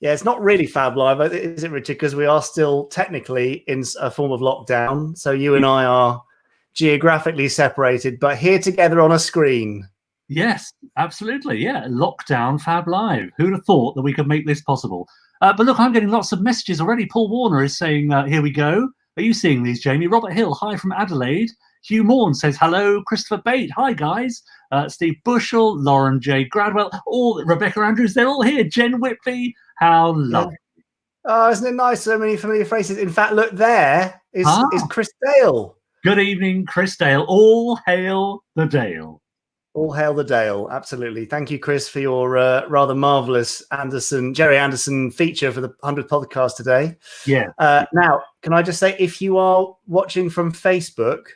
Yeah, it's not really Fab Live, is it, Richard? Because we are still technically in a form of lockdown. So you and I are geographically separated, but here together on a screen. Yes, absolutely. Yeah, lockdown Fab Live. Who'd have thought that we could make this possible? But look, I'm getting lots of messages already. Paul Warner is saying, here we go. Are you seeing these, Jamie? Robert Hill, hi from Adelaide. Hugh Morn says, hello. Christopher Bate, hi, guys. Steve Bushell, Lauren J. Gradwell, Rebecca Andrews, they're all here. Jen Whitley, how lovely. Oh, isn't it nice? So many familiar faces. In fact, look, there is Chris Dale. Good evening, Chris Dale. All hail the Dale. All hail the Dale. Absolutely. Thank you, Chris, for your rather marvellous Gerry Anderson feature for the 100th podcast today. Yeah. Now, can I just say, if you are watching from Facebook,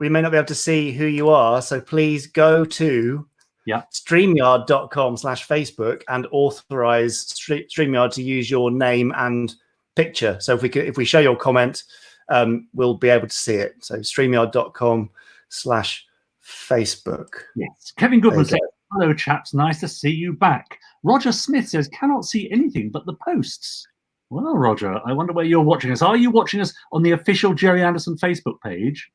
we may not be able to see who you are. So please go to StreamYard.com/Facebook and authorize StreamYard to use your name and picture. So if we show your comment, we'll be able to see it. So StreamYard.com/Facebook. Yes. Kevin Goodman says, hello, chaps. Nice to see you back. Roger Smith says, cannot see anything but the posts. Well, Roger, I wonder where you're watching us. Are you watching us on the official Gerry Anderson Facebook page?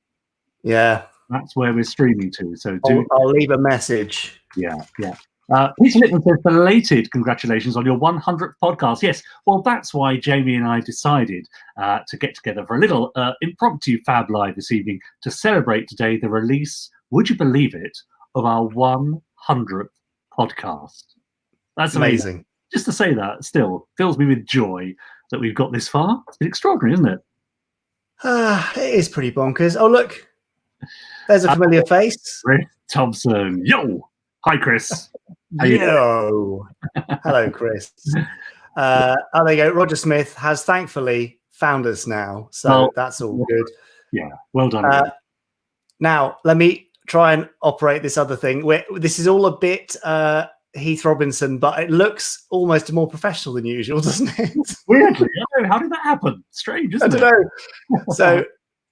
Yeah. That's where we're streaming to. So I'll leave a message. Yeah. Peter Littman says, belated congratulations on your 100th podcast. Yes, well, that's why Jamie and I decided to get together for a little impromptu Fab Live this evening to celebrate today the release, would you believe it, of our 100th podcast. That's amazing. Just to say that still fills me with joy that we've got this far. It's been extraordinary, isn't it? It is pretty bonkers. Oh, look. There's a familiar face. Chris Thompson. Yo. Hi, Chris. Yo. Hello, Chris. There you go. Roger Smith has thankfully found us now. So that's all good. Yeah. Well done. Now, let me try and operate this other thing. This is all a bit Heath Robinson, but it looks almost more professional than usual, doesn't it? Weirdly. How did that happen? Strange, isn't it? I don't know. So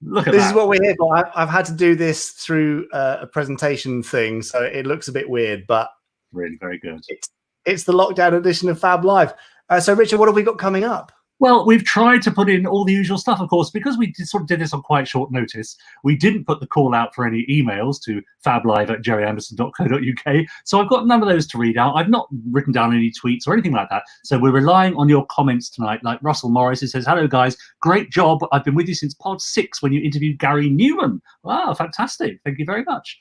look at this is what we're here for. I've had to do this through a presentation thing, so it looks a bit weird, but really very good. It's the lockdown edition of Fab Live. So, Richard, what have we got coming up? Well, we've tried to put in all the usual stuff, of course, because we sort of did this on quite short notice. We didn't put the call out for any emails to fablive@gerryanderson.co.uk. So I've got none of those to read out. I've not written down any tweets or anything like that. So we're relying on your comments tonight, like Russell Morris, who says, hello, guys. Great job. I've been with you since pod 6 when you interviewed Gary Newman. Wow, fantastic. Thank you very much.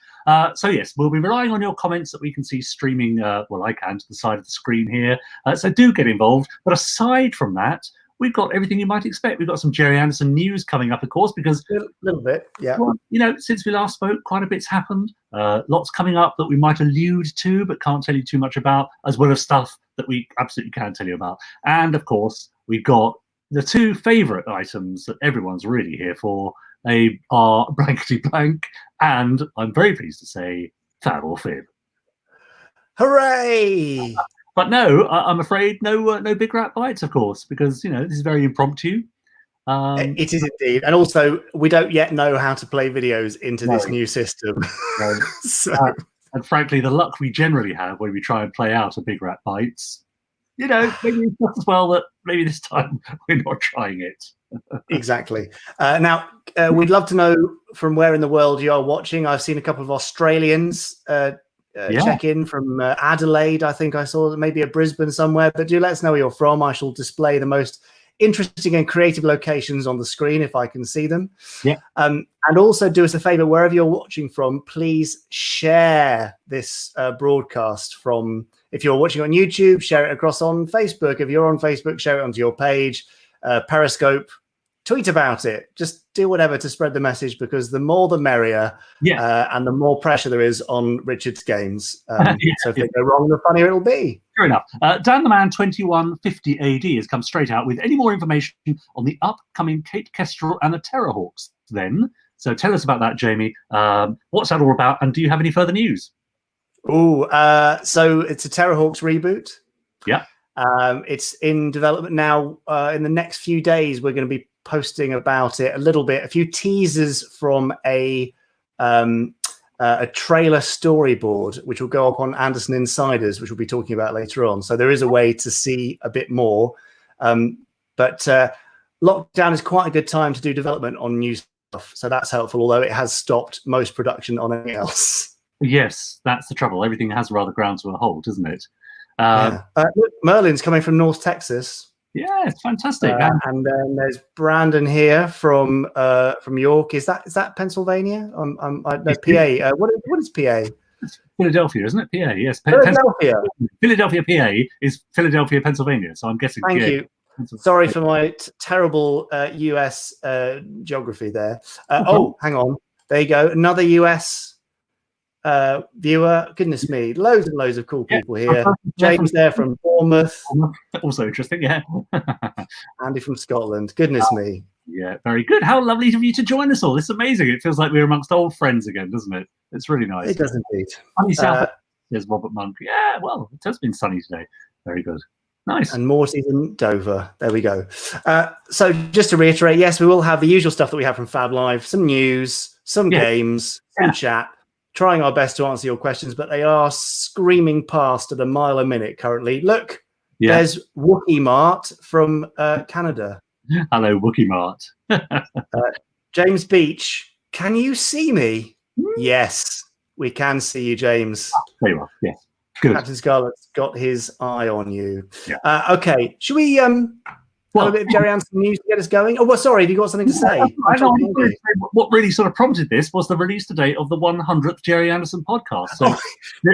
So, yes, we'll be relying on your comments that we can see streaming, I can, to the side of the screen here. So do get involved. But aside from that, we've got everything you might expect. We've got some Gerry Anderson news coming up, of course, because a little bit, yeah. Well, since we last spoke, quite a bit's happened. Lots coming up that we might allude to, but can't tell you too much about, as well as stuff that we absolutely can tell you about. And of course, we've got the two favourite items that everyone's really here for. They are Blankety-Blank, and I'm very pleased to say, Fab or Fib. Hooray! But no, I'm afraid no big rat bites, of course, because this is very impromptu. It is indeed, and also we don't yet know how to play videos into this new system. No. And frankly, the luck we generally have when we try and play out a big rat bites, maybe it's just as well that maybe this time we're not trying it. Exactly. Now, we'd love to know from where in the world you are watching. I've seen a couple of Australians check in from Adelaide. I think I saw maybe a Brisbane somewhere, but do let us know where you're from. I shall display the most interesting and creative locations on the screen if I can see them. Yeah. And also do us a favor, wherever you're watching from, please share this broadcast from, if you're watching on YouTube, share it across on Facebook. If you're on Facebook, share it onto your page, Periscope, tweet about it. Just do whatever to spread the message, because the more the merrier, and the more pressure there is on Richard's games. So if they go wrong, the funnier it'll be. Fair enough. Dan the Man 2150 AD has come straight out with any more information on the upcoming Kate Kestrel and the Terrorhawks then. So tell us about that, Jamie. What's that all about? And do you have any further news? So it's a Terrorhawks reboot. Yeah. It's in development now. In the next few days, we're going to be posting about it a little bit, a few teasers from a a trailer storyboard, which will go up on Anderson Insiders, which we'll be talking about later on. So there is a way to see a bit more. But lockdown is quite a good time to do development on new stuff. So that's helpful, although it has stopped most production on anything else. Yes, that's the trouble. Everything has rather ground to a halt, isn't it? Look, Merlin's coming from North Texas. Yeah, it's fantastic. And then there's Brandon here from York. Is that Pennsylvania? No, PA. What is PA? Philadelphia, isn't it? PA, yes. Philadelphia. Philadelphia, PA is Philadelphia, Pennsylvania. So I'm guessing. Thank PA. you. Sorry for my terrible US geography there. Oh, hang on. There you go. Another US viewer. Goodness me, loads and loads of cool people here. James there from Bournemouth. Also interesting, yeah. Andy from Scotland. Goodness me. Yeah, very good. How lovely of you to join us all. It's amazing. It feels like we're amongst old friends again, doesn't it? It's really nice. It does indeed. There's Robert Monk. Yeah, well, it has been sunny today. Very good. Nice. And Morty's in Dover. There we go. So just to reiterate, yes, we will have the usual stuff that we have from Fab Live, some news, some games, some chat. Trying our best to answer your questions, but they are screaming past at a mile a minute currently. Look, there's Wookie Mart from Canada. Hello, Wookie Mart. James Beach, can you see me? Yes, we can see you, James. There you are. Yes. Good. Captain Scarlet's got his eye on you. Yeah. Okay, should we have a bit of Gerry Anderson news to get us going? Oh, well, sorry, have you got something to say? I know. What really sort of prompted this was the release today of the 100th Gerry Anderson podcast. So,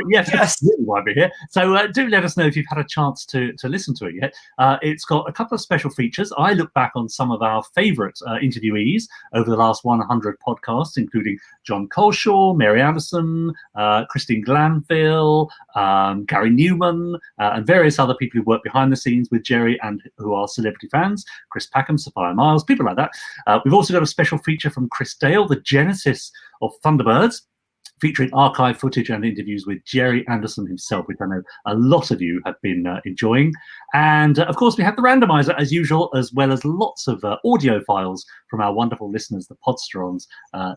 yes, that's really why we're here. So, do let us know if you've had a chance to listen to it yet. It's got a couple of special features. I look back on some of our favourite interviewees over the last 100 podcasts, including John Coleshaw, Mary Anderson, Christine Glanville, Gary Newman, and various other people who work behind the scenes with Gerry and who are celebrity fans, Chris Packham, Sophia Miles, people like that. We've also got a special feature from Chris Dale, the genesis of Thunderbirds, featuring archive footage and interviews with Gerry Anderson himself, which I know a lot of you have been enjoying. And of course, we have the randomizer as usual, as well as lots of audio files from our wonderful listeners, the Podsterons,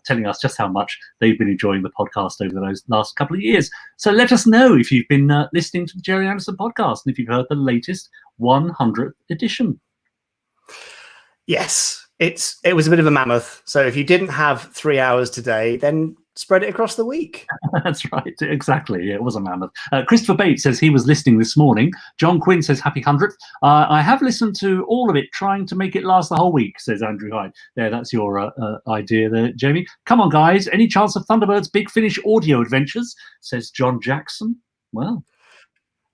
telling us just how much they've been enjoying the podcast over those last couple of years. So let us know if you've been listening to the Gerry Anderson podcast and if you've heard the latest 100th edition. Yes, it was a bit of a mammoth. So if you didn't have 3 hours today, then spread it across the week. That's right, exactly. Yeah, it was a mammoth. Christopher Bates says he was listening this morning. John Quinn says happy 100th. I have listened to all of it, trying to make it last the whole week, says Andrew Hyde. There, that's your idea there, Jamie. Come on, guys. Any chance of Thunderbirds Big Finish audio adventures, says John Jackson.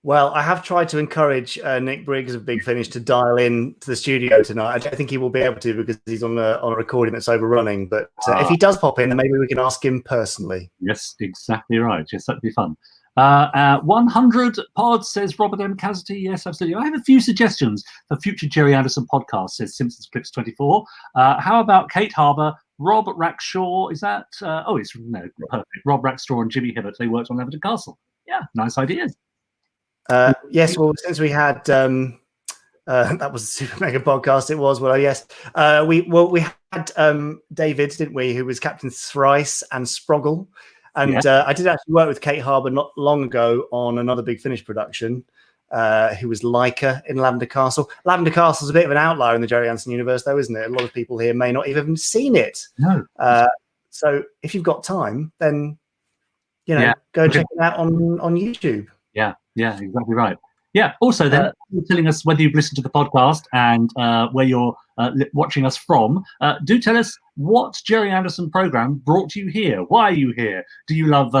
Well, I have tried to encourage Nick Briggs of Big Finish to dial in to the studio tonight. I don't think he will be able to because he's on a recording that's overrunning. But if he does pop in, then maybe we can ask him personally. Yes, exactly right. Yes, that'd be fun. 100 pods, says Robert M. Cassidy. Yes, absolutely. I have a few suggestions for future Gerry Anderson podcasts, says Simpsons Clips 24. How about Kate Harbour, Rob Rackshaw? Is that? Perfect. Rob Rackstraw and Jimmy Hibbert. They worked on Leverton Castle. Yeah, nice ideas. Yes, well, since we had that was a super mega podcast. It was yes. We had David, didn't we, who was Captain Thrice and Sproggle, and I did actually work with Kate Harbour not long ago on another Big Finish production. Who was Leica in Lavender Castle. Lavender Castle is a bit of an outlier in the Gerry Anderson universe, though, isn't it? A lot of people here may not even have seen it. No. So if you've got time, then go and check it out on YouTube. Yeah, exactly right. Yeah, also then, telling us whether you've listened to the podcast and where you're watching us from. Do tell us what Gerry Anderson program brought you here. Why are you here? Do you love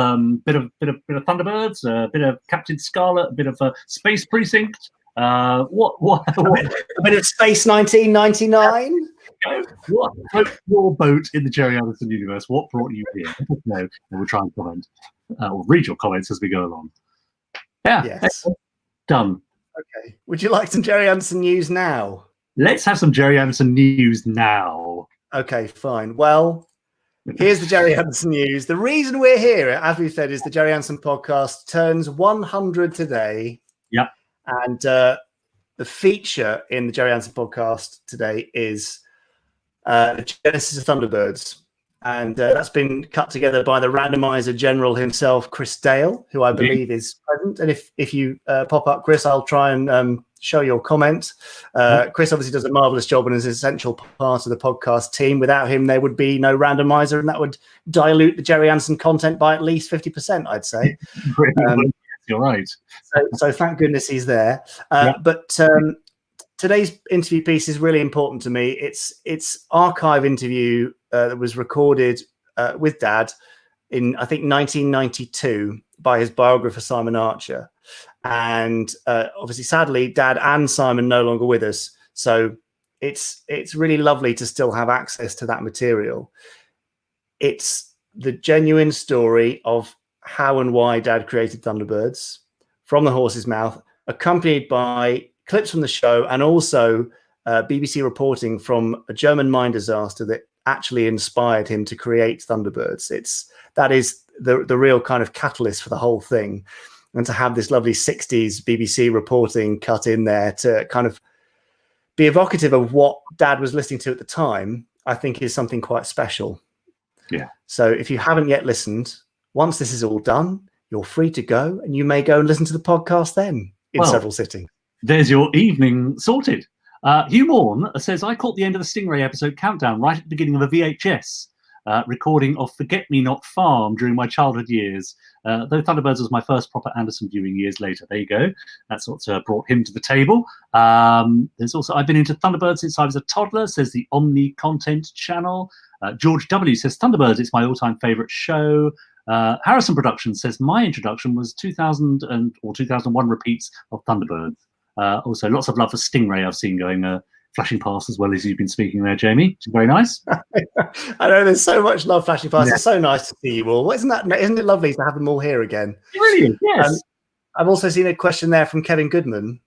bit of Thunderbirds, a bit of Captain Scarlet, a bit of Space Precinct? What? A bit of Space 1999? What floats your boat in the Gerry Anderson universe? What brought you here? Let us know, and we'll try and comment or read your comments as we go along. Yeah. Yes. Done. Okay. Would you like some Gerry Anderson news now? Let's have some Gerry Anderson news now. Okay, fine. Well, here's the Gerry Anderson news. The reason we're here, as we said, is the Gerry Anderson podcast turns 100 today. Yeah. And the feature in the Gerry Anderson podcast today is the genesis of Thunderbirds. And that's been cut together by the randomizer general himself, Chris Dale, who I believe is present. And if you pop up, Chris, I'll try and show your comment. Chris obviously does a marvelous job and is an essential part of the podcast team. Without him, there would be no randomizer, and that would dilute the Gerry Anderson content by at least 50%, I'd say. You're right. So thank goodness he's there. But today's interview piece is really important to me. It's archive interview that was recorded with Dad in, I think, 1992 by his biographer, Simon Archer. And obviously, sadly, Dad and Simon no longer with us. So it's really lovely to still have access to that material. It's the genuine story of how and why Dad created Thunderbirds from the horse's mouth, accompanied by clips from the show and also BBC reporting from a German mine disaster that actually inspired him to create Thunderbirds. That is the real kind of catalyst for the whole thing. And to have this lovely 60s BBC reporting cut in there to kind of be evocative of what Dad was listening to at the time, I think is something quite special. Yeah. So if you haven't yet listened, once this is all done, you're free to go, and you may go and listen to the podcast then in several sittings. There's your evening sorted. Hugh Morn says, I caught the end of the Stingray episode countdown right at the beginning of a VHS recording of Forget-Me-Not Farm during my childhood years. Though Thunderbirds was my first proper Anderson viewing years later. There you go. That's what brought him to the table. There's also, I've been into Thunderbirds since I was a toddler, says the Omni Content channel. George W. says, Thunderbirds, it's my all-time favourite show. Harrison Productions says, my introduction was 2000 or 2001 repeats of Thunderbirds. Also, lots of love for Stingray I've seen going flashing past as well as you've been speaking there, Jamie. It's very nice. I know there's so much love flashing past. Yeah. It's so nice to see you all. Isn't it lovely to have them all here again? It really is, yes. I've also seen a question there from Kevin Goodman.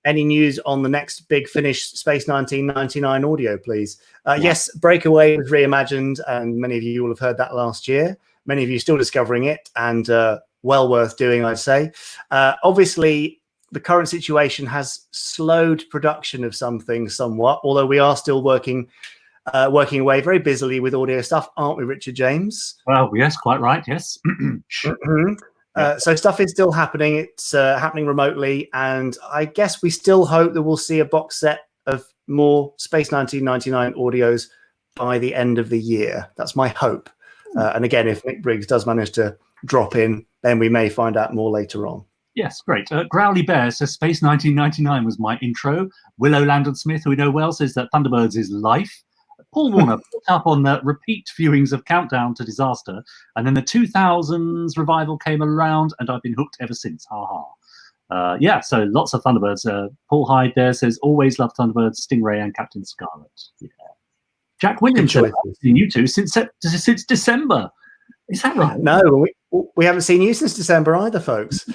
Any news on the next big Finnish Space 1999 audio, please? Yes, Breakaway was reimagined, and many of you will have heard that last year. Many of you still discovering it, and well worth doing, I'd say. Obviously, the current situation has slowed production of some things somewhat, although we are still working away very busily with audio stuff, aren't we, Richard James? Well, yes, quite right, yes. So stuff is still happening. It's happening remotely, and I guess we still hope that we'll see a box set of more Space 1999 audios by the end of the year. That's my hope. And again, if Nick Briggs does manage to drop in, then we may find out more later on. Yes, great. Growly Bear says Space 1999 was my intro. Willow Landon Smith, who we know well, says that Thunderbirds is life. Paul Warner put up on the repeat viewings of Countdown to Disaster, and then the 2000s revival came around, and I've been hooked ever since. Ha ha. Yeah, so lots of Thunderbirds. Paul Hyde there says, always love Thunderbirds, Stingray, and Captain Scarlet. Yeah. Jack Williams says, I've seen you two since December. Is that right? No, we haven't seen you since December either, folks.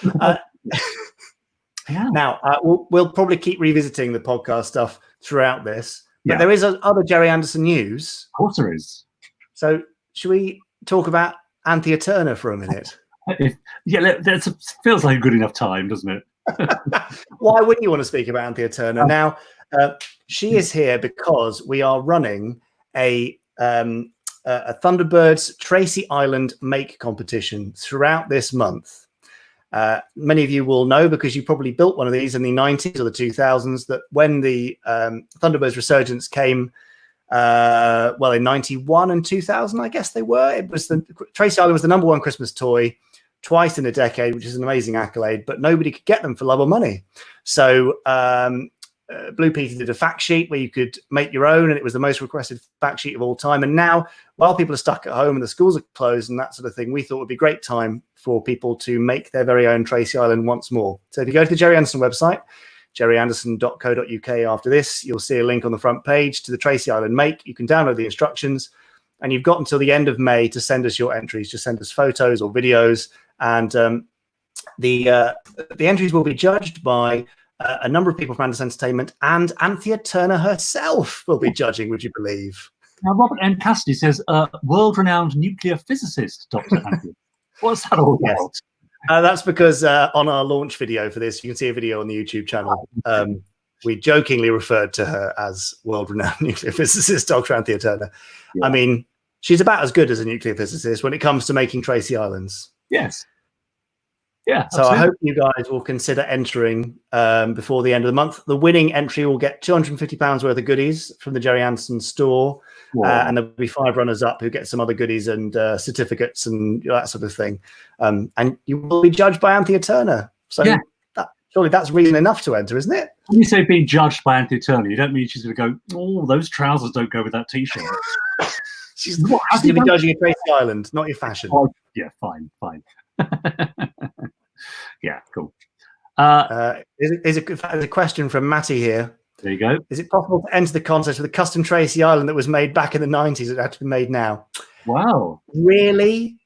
Yeah. Now, we'll probably keep revisiting the podcast stuff throughout this. But there is other Gerry Anderson news. Of course there is. So should we talk about Anthea Turner for a minute? That feels like a good enough time, doesn't it? Why wouldn't you want to speak about Anthea Turner? Now, she is here because we are running a Thunderbirds Tracy Island make competition throughout this month. Many of you will know, because you probably built one of these in the 90s or the 2000s, that when the Thunderbirds resurgence came, in 91 and 2000, I guess they were. It was Tracy Island was the #1 Christmas toy twice in a decade, which is an amazing accolade, but nobody could get them for love or money. So Blue Peter did a fact sheet where you could make your own, and it was the most requested fact sheet of all time. And now, while people are stuck at home and the schools are closed and that sort of thing, we thought it would be a great time for people to make their very own Tracy Island once more. So if you go to the Gerry Anderson website, gerryanderson.co.uk, after this, you'll see a link on the front page to the Tracy Island make. You can download the instructions, and you've got until the end of May to send us your entries. Just send us photos or videos, and the entries will be judged by a number of people from Anderson Entertainment, and Anthea Turner herself will be judging, would you believe? Now, Robert N. Cassidy says, world-renowned nuclear physicist, Dr. Anthea. What's that all about? Yes. That's because on our launch video for this, you can see a video on the YouTube channel. We jokingly referred to her as world-renowned nuclear physicist, Dr. Anthea Turner. Yeah. I mean, she's about as good as a nuclear physicist when it comes to making Tracy Islands. Yes. Yeah. So I hope you guys will consider entering before the end of the month. The winning entry will get £250 worth of goodies from the Gerry Anderson store. And there'll be 5 runners-up who get some other goodies and certificates and that sort of thing. And you will be judged by Anthea Turner. So surely that's reason enough to enter, isn't it? When you say being judged by Anthea Turner, you don't mean she's going to go, oh, those trousers don't go with that T-shirt. She's going to be judging your Tracy Island, not your fashion. Oh, yeah, fine. Yeah, cool. There's a question from Matty here. There you go. Is it possible to enter the contest with a custom Tracy Island that was made back in the 90s that had to be made now? Wow. Really?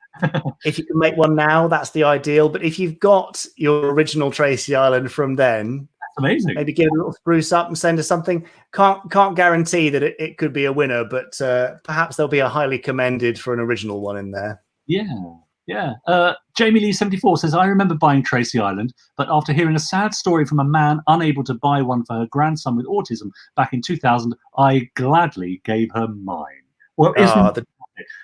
If you can make one now, that's the ideal. But if you've got your original Tracy Island from then, that's amazing. Maybe give it a little spruce up and send us something. Can't guarantee that it could be a winner, but perhaps there'll be a highly commended for an original one in there. Yeah. Jamie Lee 74 says, I remember buying Tracy Island, but after hearing a sad story from a man unable to buy one for her grandson with autism back in 2000, I gladly gave her mine. Well,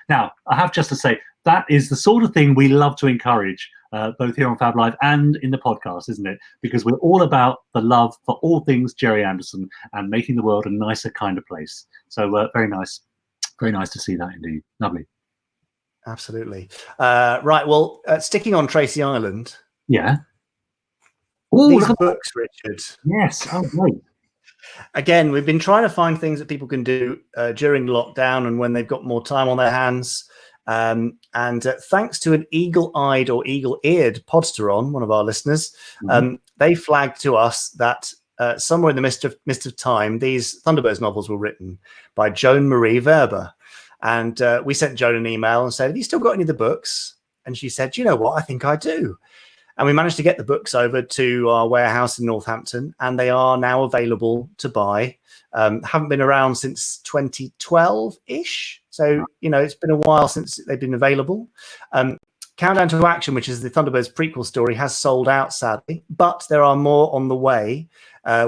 now, I have just to say, that is the sort of thing we love to encourage, both here on Fab Live and in the podcast, isn't it? Because we're all about the love for all things Gerry Anderson and making the world a nicer kind of place. So very nice. Very nice to see that indeed. Lovely. Absolutely. Right. Well, sticking on Tracy Island. Yeah. These books, Richard. Yes. Oh, great. Again, we've been trying to find things that people can do during lockdown and when they've got more time on their hands. And thanks to an eagle-eyed or eagle-eared podster one of our listeners, they flagged to us that somewhere in the mist of time, these Thunderbirds novels were written by Joan Marie Verber. And we sent Joan an email and said, have you still got any of the books? And she said, you know what? I think I do. And we managed to get the books over to our warehouse in Northampton, and they are now available to buy. Haven't been around since 2012-ish. So, it's been a while since they've been available. Countdown to Action, which is the Thunderbirds prequel story, has sold out, sadly, but there are more on the way.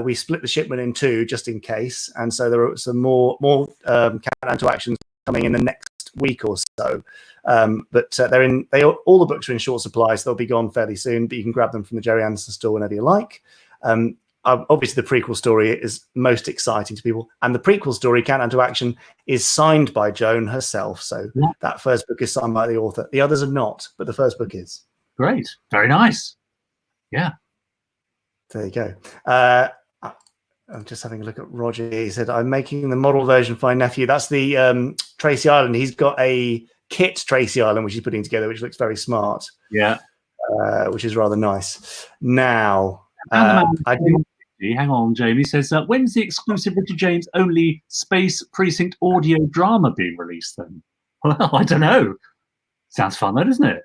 We split the shipment in 2 just in case. And so there are some more Countdown to Action coming in the next week or so. But all the books are in short supply, so they'll be gone fairly soon, but you can grab them from the Gerry Anderson store whenever you like. Obviously, the prequel story is most exciting to people, and the prequel story, Countdown to Action, is signed by Joan herself. So that first book is signed by the author. The others are not, but the first book is. Great. Very nice. Yeah. There you go. I'm just having a look at Roger. He said, I'm making the model version for my nephew. That's the Tracy Island. He's got a kit Tracy Island, which he's putting together, which looks very smart. Yeah. Which is rather nice. Now, hang on, Jamie says, when's the exclusive Richard James only Space Precinct audio drama being released then? Well, I don't know. Sounds fun though, doesn't it?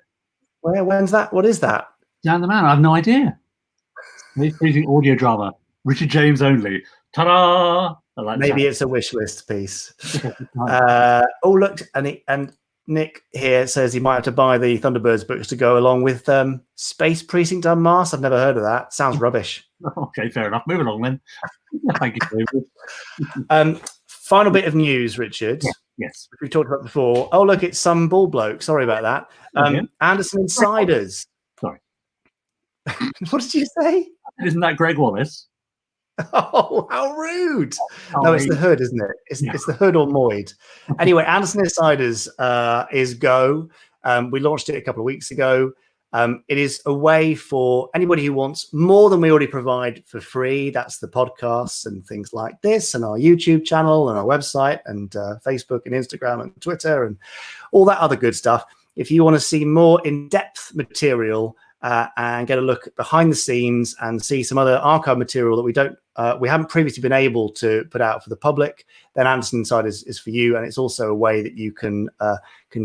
When's that? What is that? Dan the Man, I have no idea. Space Precinct audio drama. Richard James only. Ta-da! Maybe it's a wish list piece. Look, and Nick here says he might have to buy the Thunderbirds books to go along with Space Precinct Unmasked. I've never heard of that. Sounds rubbish. Okay, fair enough. Move along then. Thank you, David. Final bit of news, Richard. Yes. Which we talked about before. Oh, look, it's some ball bloke. Sorry about that. Anderson Insiders. Sorry. What did you say? Isn't that Greg Wallace? Oh, how rude. No, it's the Hood, isn't it? It's the Hood or Moyd. Anyway, Anderson Insiders is Go. We launched it a couple of weeks ago. It is a way for anybody who wants more than we already provide for free. That's the podcasts and things like this, and our YouTube channel and our website and Facebook and Instagram and Twitter and all that other good stuff. If you want to see more in-depth material and get a look behind the scenes and see some other archive material that we haven't previously been able to put out for the public, then Anderson Insiders is for you. And it's also a way that you can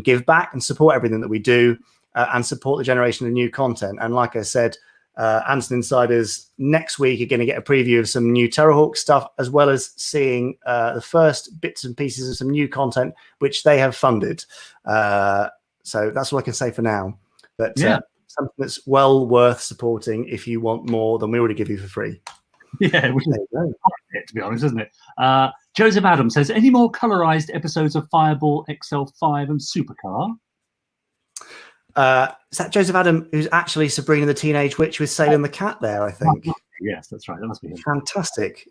give back and support everything that we do and support the generation of new content. And like I said, Anderson Insiders next week are going to get a preview of some new Terrorhawk stuff, as well as seeing the first bits and pieces of some new content which they have funded. So that's all I can say for now. But something that's well worth supporting if you want more than we already give you for free. Yeah, it, to be honest, isn't it? Joseph Adams says, any more colorized episodes of Fireball, XL5 and Supercar? Is that Joseph Adam, who's actually Sabrina the Teenage Witch with Salem the Cat there, I think? Yes, that's right. That must be him. Fantastic.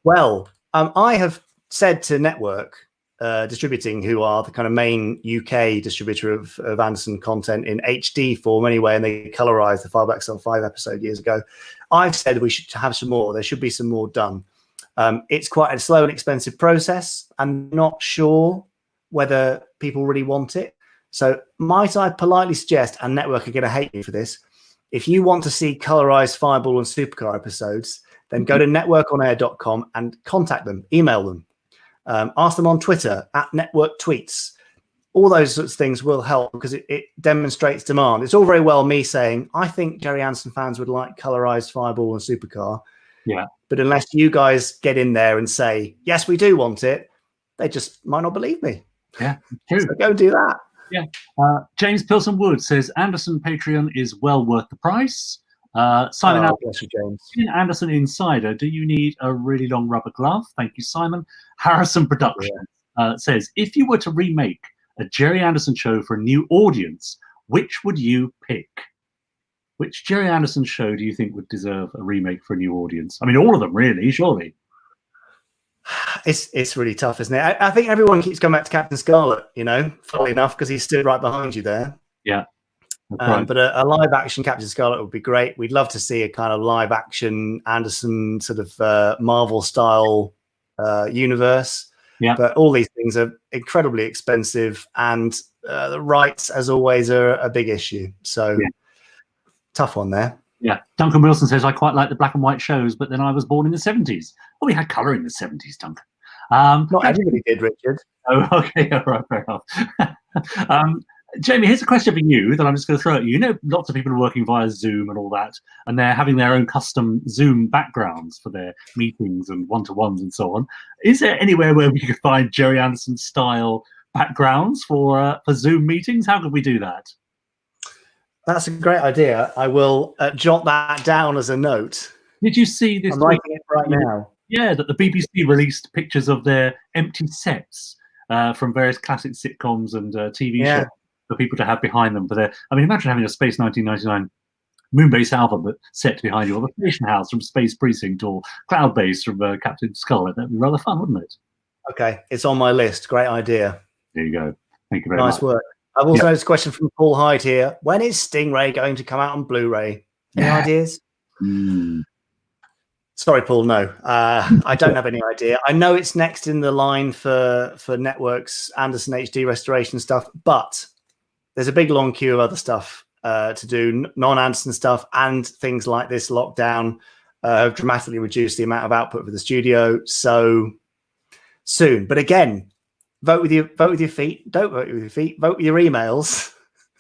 Well, I have said to Network Distributing, who are the kind of main UK distributor of Anderson content in HD form anyway, and they colorized the Fireball XL5 episode years ago. I've said we should have some more. There should be some more done. It's quite a slow and expensive process. I'm not sure whether people really want it. So might I politely suggest, and Network are going to hate me for this, if you want to see colorized Fireball and Supercar episodes, then go to networkonair.com and contact them, email them, ask them on Twitter at Network Tweets. All those sorts of things will help because it demonstrates demand. It's all very well me saying, I think Gerry Anderson fans would like colorized Fireball and Supercar. Yeah. But unless you guys get in there and say, yes, we do want it, they just might not believe me. Yeah, true. So go and do that. Yeah. James Pilson Wood says Anderson Patreon is well worth the price. Simon bless you, James. Anderson Insider, do you need a really long rubber glove? Thank you, Simon. Harrison Production says, if you were to remake a Gerry Anderson show for a new audience, which would you pick? Which Gerry Anderson show do you think would deserve a remake for a new audience? I mean, all of them, really, surely. It's really tough, isn't it? I think everyone keeps going back to Captain Scarlet, funnily enough, because he's stood right behind you there. Yeah. Right. But a live action Captain Scarlet would be great. We'd love to see a kind of live action Anderson sort of Marvel style universe. Yeah. But all these things are incredibly expensive, and the rights, as always, are a big issue. So tough one there. Yeah. Duncan Wilson says, I quite like the black and white shows, but then I was born in the 70s. Well, we had colour in the 70s, Duncan. Not everybody did, Richard. Oh, okay. All right, fair enough. Jamie, here's a question for you that I'm just going to throw at you. You know, lots of people are working via Zoom and all that, and they're having their own custom Zoom backgrounds for their meetings and one-to-ones and so on. Is there anywhere where we could find Gerry Anderson style backgrounds for Zoom meetings? How could we do that? That's a great idea. I will jot that down as a note. Did you see this? I'm writing it right now. Yeah, that the BBC released pictures of their empty sets from various classic sitcoms and TV shows for people to have behind them. I mean, imagine having a Space 1999 Moonbase album set behind you, or the Station House from Space Precinct, or Cloud Base from Captain Scarlet. That'd be rather fun, wouldn't it? Okay, it's on my list. Great idea. There you go. Thank you very much. Nice work. I've also noticed a question from Paul Hyde here. When is Stingray going to come out on Blu-ray? Any ideas? Sorry, Paul, no. I don't have any idea. I know it's next in the line for Network's Anderson HD restoration stuff, but there's a big long queue of other stuff to do, non-Anderson stuff, and things like this lockdown have dramatically reduced the amount of output for the studio. So soon. But again, vote with your feet. Don't vote with your feet. Vote with your emails.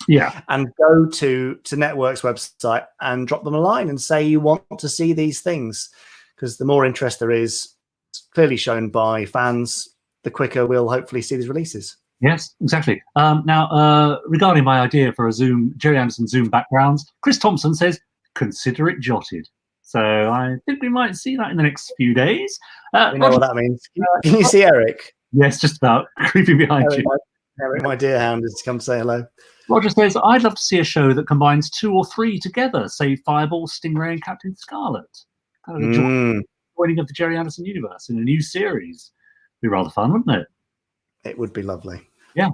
Yeah. And go to Network's website and drop them a line and say you want to see these things. Because the more interest there is, clearly shown by fans, the quicker we'll hopefully see these releases. Yes, exactly. Now, regarding my idea for a Gerry Anderson Zoom backgrounds, Chris Thompson says, consider it jotted. So I think we might see that in the next few days. You know what that means. Can you see Eric? Yes, just about creeping behind you. Eric, my dear hound, has come to say hello. Roger says, I'd love to see a show that combines 2 or 3 together, say Fireball, Stingray, and Captain Scarlet. Kind of a joining of the Gerry Anderson universe in a new series. Be rather fun, wouldn't it? It would be lovely. Yeah.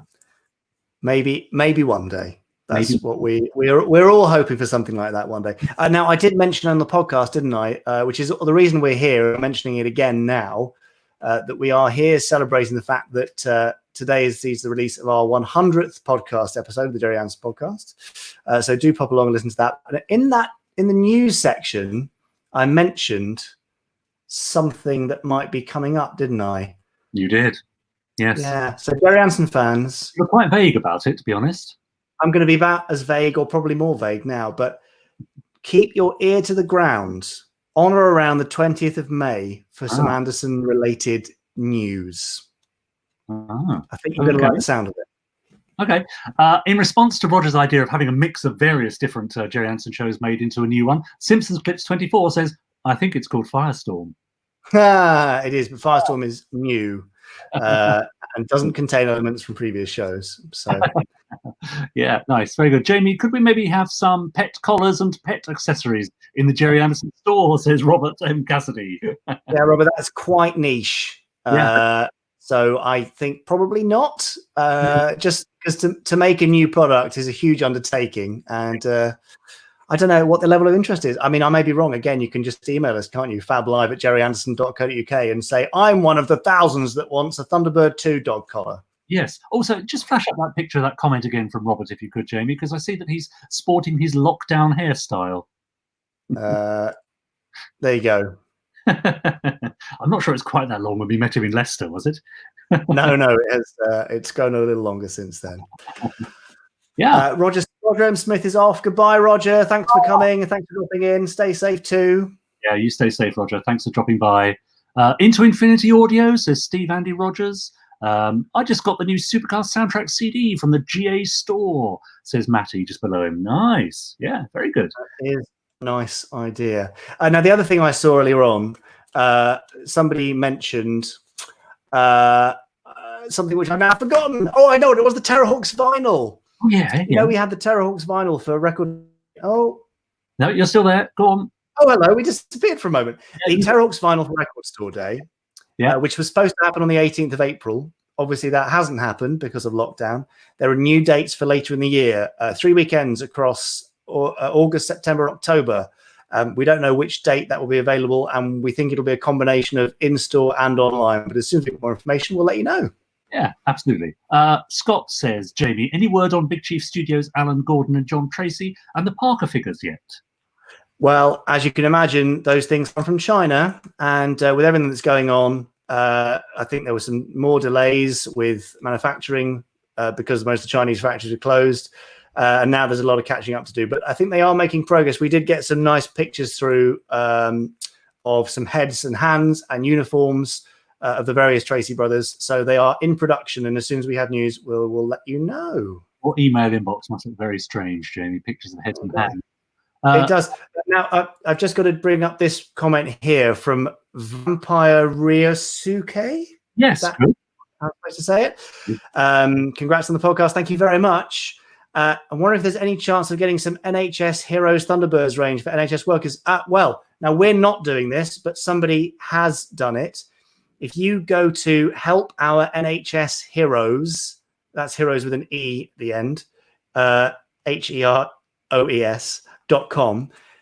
Maybe one day. That's what we're all hoping for, something like that one day. Now, I did mention on the podcast, didn't I? Which is the reason we're here. I'm mentioning it again now. That we are here celebrating the fact that today sees the release of our 100th podcast episode of the Gerry Anderson podcast. So do pop along and listen to that. And in the news section, I mentioned something that might be coming up, didn't I? You did. Yes. Yeah. So Gerry Anderson fans, you're quite vague about it, to be honest. I'm going to be about as vague, or probably more vague now, but keep your ear to the ground on or around the 20th of May for some Anderson-related news. I think you're going to like the sound of it. Okay. In response to Roger's idea of having a mix of various different Gerry Anderson shows made into a new one, Simpsons Clips 24 says, I think it's called Firestorm. It is, but Firestorm is new and doesn't contain elements from previous shows. So, yeah, nice, very good. Jamie, could we maybe have some pet collars and pet accessories in the Gerry Anderson store? Says Robert M. Cassidy. yeah, Robert, that's quite niche. Yeah. So I think probably not. Just because to make a new product is a huge undertaking, and I don't know what the level of interest is. I mean, I may be wrong. Again, you can just email us, can't you? fablive@gerryanderson.co.uk and say, I'm one of the thousands that wants a Thunderbird 2 dog collar. Yes. Also, just flash up that picture, that comment again from Robert, if you could, Jamie, because I see that he's sporting his lockdown hairstyle. There you go. I'm not sure it's quite that long when we met him in Leicester, was it? No, it's gone a little longer since then. Yeah. Roger M. Smith is off. Goodbye, Roger. Thanks for coming and thanks for dropping in. Stay safe too. Yeah, you stay safe, Roger. Thanks for dropping by. Into Infinity Audio, says Steve Andy Rogers. I just got the new Supercast soundtrack CD from the GA store, says Matty just below him. Nice. Yeah, very good. That is a nice idea. Now, the other thing I saw earlier on, somebody mentioned something which I've now forgotten. Oh, I know it was the Terrorhawks vinyl. Oh, yeah. You know, we had the Terrorhawks vinyl for record. Oh, no, you're still there. Go on. Oh, hello. We disappeared for a moment. Yeah, the Terrorhawks vinyl for Record Store Day, which was supposed to happen on the 18th of April. Obviously, that hasn't happened because of lockdown. There are new dates for later in the year, 3 weekends across August, September, October. We don't know which date that will be available, and we think it'll be a combination of in-store and online. But as soon as we get more information, we'll let you know. Yeah, absolutely. Scott says, Jamie, any word on Big Chief Studios, Alan Gordon and John Tracy, and the Parker figures yet? Well, as you can imagine, those things come from China, and with everything that's going on, I think there were some more delays with manufacturing because most of the Chinese factories are closed, and now there's a lot of catching up to do. But I think they are making progress. We did get some nice pictures through of some heads and hands and uniforms of the various Tracy brothers. So they are in production, and as soon as we have news, we'll let you know. Your email inbox must look very strange, Jamie. Pictures of heads and hands. It does. Now, I've just got to bring up this comment here from Vampire Ryosuke. Yes. How am I supposed to say it? Congrats on the podcast. Thank you very much. I wonder if there's any chance of getting some NHS Heroes Thunderbirds range for NHS workers. Well, now we're not doing this, but somebody has done it. If you go to Help Our NHS Heroes, that's heroes with an E at the end, HEROES.com,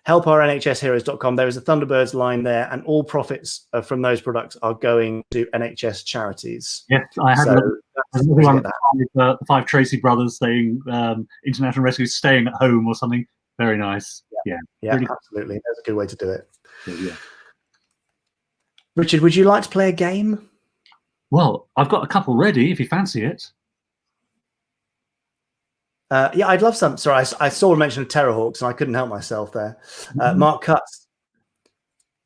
helpournhsheroes.com. There is a Thunderbirds line there, and all profits from those products are going to NHS charities. Yes, I had the 5 Tracy brothers saying International Rescue staying at home or something. Very nice. Yeah, really absolutely. That's a good way to do it. Yeah. Richard, would you like to play a game? Well, I've got a couple ready if you fancy it. Yeah, I'd love some. Sorry, I saw a mention of Terrorhawks and I couldn't help myself there. Mark Cutts.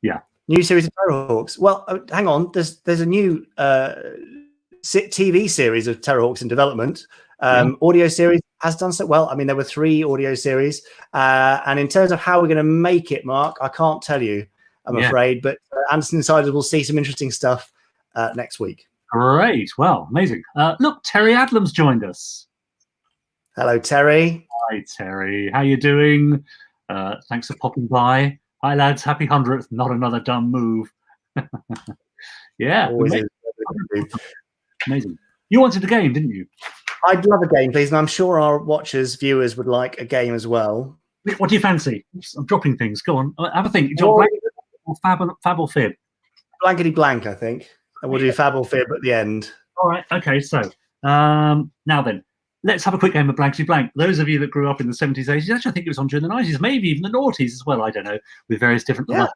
Yeah. New series of Terrorhawks. Well, hang on. There's a new TV series of Terrorhawks in development. Audio series has done so well. I mean, there were 3 audio series. And in terms of how we're going to make it, Mark, I can't tell you, I'm afraid. But Anderson Insiders will see some interesting stuff next week. Great. Well, amazing. Look, Terry Adlam's joined us. Hello, Terry. Hi, Terry. How you doing? Thanks for popping by. Hi, lads. Happy 100th. Not another dumb move. Yeah. Amazing. You wanted a game, didn't you? I'd love a game, please. And I'm sure our watchers, viewers would like a game as well. What do you fancy? I'm dropping things. Go on. Have a think. Do you want Fab or Fib? Blankety-Blank, I think. And we'll do Fab or Fib at the end. All right. Okay. So now then. Let's have a quick game of Blankety-Blank. Those of you that grew up in the 70s, 80s, actually I think it was on during the 90s, maybe even the noughties as well, I don't know, with various different... we'll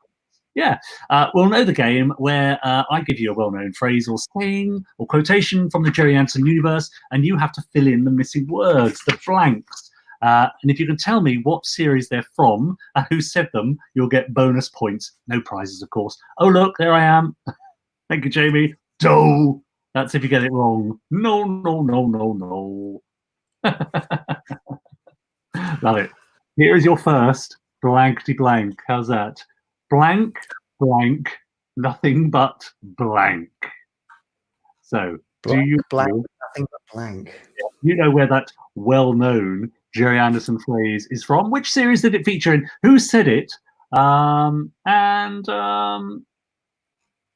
know the game where I give you a well-known phrase or saying or quotation from the Gerry Anderson universe, and you have to fill in the missing words, the blanks. And if you can tell me what series they're from and who said them, you'll get bonus points. No prizes, of course. Oh, look, there I am. Thank you, Jamie. Doe. That's if you get it wrong. No, no, no, no, no. Love it. Here is your first Blankety-Blank. How's that? Blank, blank, nothing but blank. So, do you blank? know, Nothing but blank. you know where that well-known Gerry Anderson phrase is from? Which series did it feature in? Who said it? And the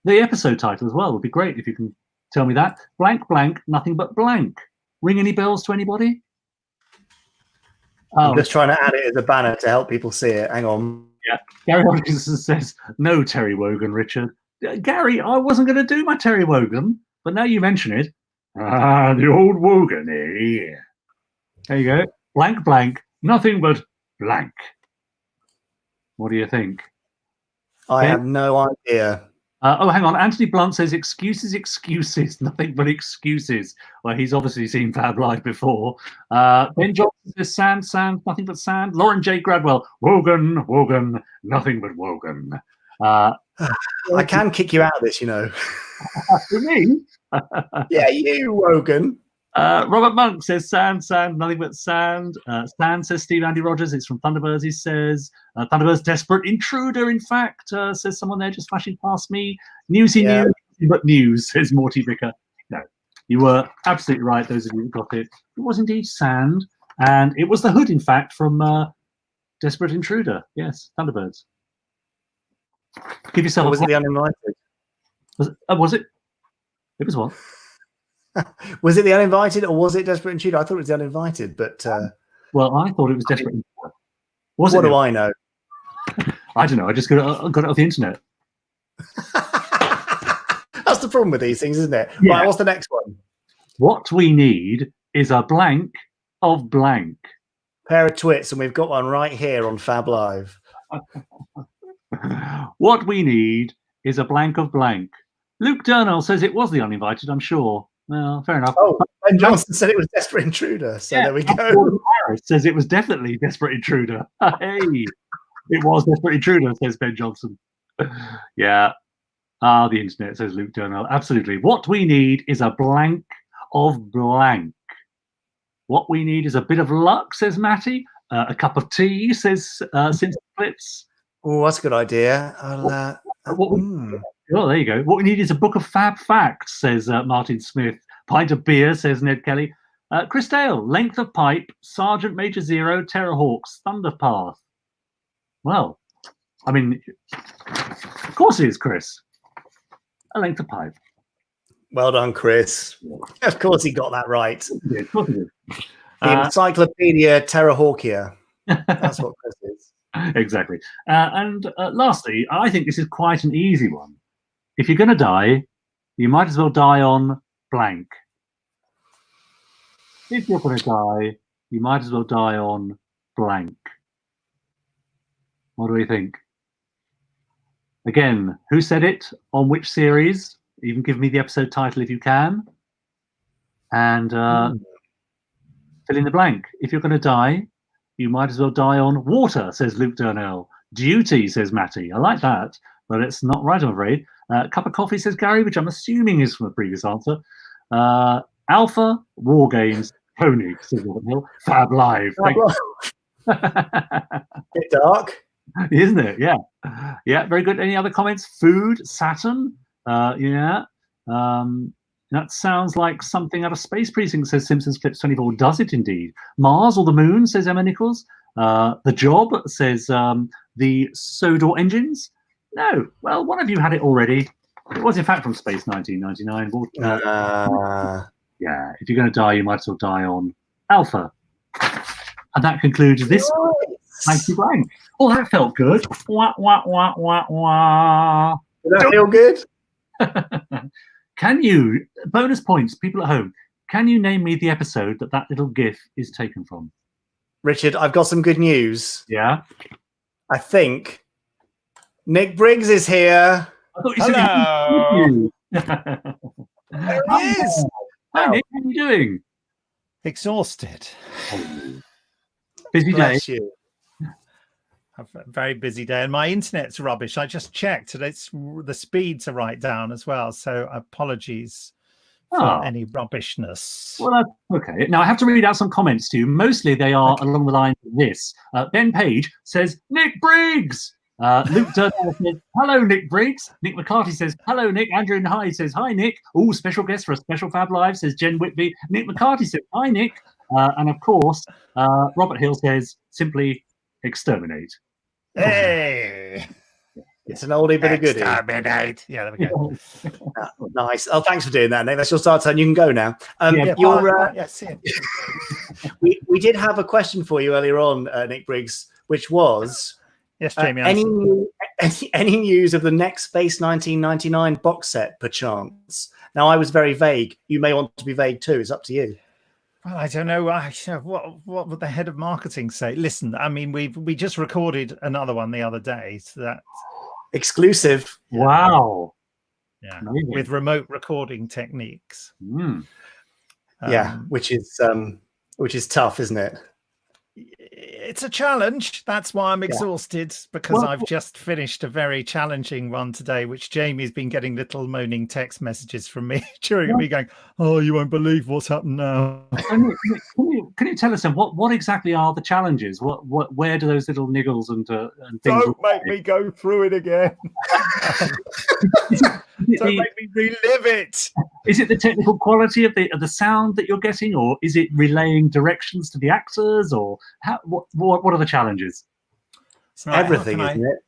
episode title as well would be great if you can tell me that. Blank, blank, nothing but blank. Ring any bells to anybody? I'm just trying to add it as a banner to help people see it. Hang on. Yeah, Gary Hodgkinson says, no Terry Wogan, Richard. Gary, I wasn't going to do my Terry Wogan, but now you mention it. Ah, the old Wogan, eh? There you go. Blank, blank, nothing but blank. What do you think? I have no idea. Oh, hang on. Anthony Blunt says, excuses, excuses, nothing but excuses. Well, he's obviously seen Fab Live before. Ben Johnson says, sand, sand, nothing but sand. Lauren J. Gradwell, Wogan, Wogan, nothing but Wogan. I can kick you out of this, you know. For me? Yeah, you, Wogan. Robert Monk says, sand, sand, nothing but sand. Sand says Steve Andy Rogers. It's from Thunderbirds, he says. Thunderbirds, desperate intruder, in fact, says someone there just flashing past me. Newsy news, but news, says Morty Vicker. No, you were absolutely right, those of you who got it. It was indeed sand. And it was the hood, in fact, from Desperate Intruder. Yes, Thunderbirds. Give yourself was it the Uninvited? Was it? It was what? Was it the Uninvited or was it Desperate Intruder? I thought it was the Uninvited, but well, I thought it was Desperate Intruder. What do I know? I don't know. I just got it off the internet. That's the problem with these things, isn't it? Yeah. Right, what's the next one? What we need is a blank of blank. Pair of twits, and we've got one right here on Fab Live. What we need is a blank of blank. Luke Durnell says it was the Uninvited, I'm sure. Well, fair enough. Oh, Ben Johnson said it was Desperate Intruder. So there we go. Harris says it was definitely Desperate Intruder. Hey, it was Desperate Intruder, says Ben Johnson. Yeah. The internet, says Luke Durnell. Absolutely. What we need is a blank of blank. What we need is a bit of luck, says Matty. A cup of tea, says Since Clips. Oh, that's a good idea. Oh, there you go. What we need is a book of fab facts, says Martin Smith. Pint of beer, says Ned Kelly. Chris Dale, length of pipe, Sergeant Major Zero, Terrorhawks, Thunderpath. Well, I mean, of course it is, Chris. A length of pipe. Well done, Chris. Of course he got that right. Yeah, of course it is. The Encyclopedia Terrahawkia. That's what Chris is. Exactly. And lastly, I think this is quite an easy one. If you're going to die, you might as well die on blank. If you're going to die, you might as well die on blank. What do we think? Again, who said it? On which series? Even give me the episode title if you can. And fill in the blank. If you're going to die, you might as well die on water, says Luke Durnell. Duty, says Matty. I like that, but it's not right, I'm afraid. Cup of coffee, says Gary, which I'm assuming is from the previous answer. Alpha, War Games, Pony, says Robert Hill. Fab Live. Bit dark. Isn't it? Yeah. Yeah, very good. Any other comments? Food, Saturn. Yeah. That sounds like something out of Space Precinct, says Simpsons Clips 24. Does it indeed? Mars or the Moon, says Emma Nichols. The Job, says the Sodor Engines. No. Well, one of you had it already. It was, in fact, from Space 1999. Yeah, if you're going to die, you might as well die on Alpha. And that concludes this Blanky Blank. Oh, that felt good. Wah, wah, wah, wah, wah. Did that feel good? Can you, bonus points, people at home, can you name me the episode that little GIF is taken from? Richard, I've got some good news. Yeah? I think Nick Briggs is here. I thought you Hello. said There he is. Hi, Nick. How are you doing? Exhausted. Busy day. Bless you. A very busy day, and my internet's rubbish. I just checked, and the speeds are right down as well. So apologies for any rubbishness. Well, okay. Now I have to read out some comments to you. Mostly they are along the lines of this. Ben Page says, Nick Briggs. Luke Durnell says, hello, Nick Briggs. Nick McCarty says, hello, Nick. Andrew Hyde says, hi, Nick. Oh, special guest for a special Fab Live, says Jen Whitby. Nick McCarty says, hi, Nick. And of course, Robert Hill says, simply exterminate. Hey! It's an oldie but a goodie. Exterminate. Yeah, there we go. Nice. Oh, thanks for doing that, Nick. That's your start time. You can go now. We did have a question for you earlier on, Nick Briggs, which was... Yes, Jamie. Any news of the next Space 1999 box set, perchance? Now, I was very vague. You may want to be vague too. It's up to you. Well, I don't know. What would the head of marketing say? Listen, I mean, we just recorded another one the other day, so that exclusive. Wow. Yeah, amazing. With remote recording techniques. Which is tough, isn't it? It's a challenge. That's why I'm exhausted, because I've just finished a very challenging one today, which Jamie's been getting little moaning text messages from me during me going, oh, you won't believe what's happened now. Can you tell us what exactly are the challenges? Where do those little niggles and things? Don't make me go through it again. Don't make me relive it. Is it the technical quality of the sound that you're getting, or is it relaying directions to the actors, or what are the challenges? Right, everything, isn't it?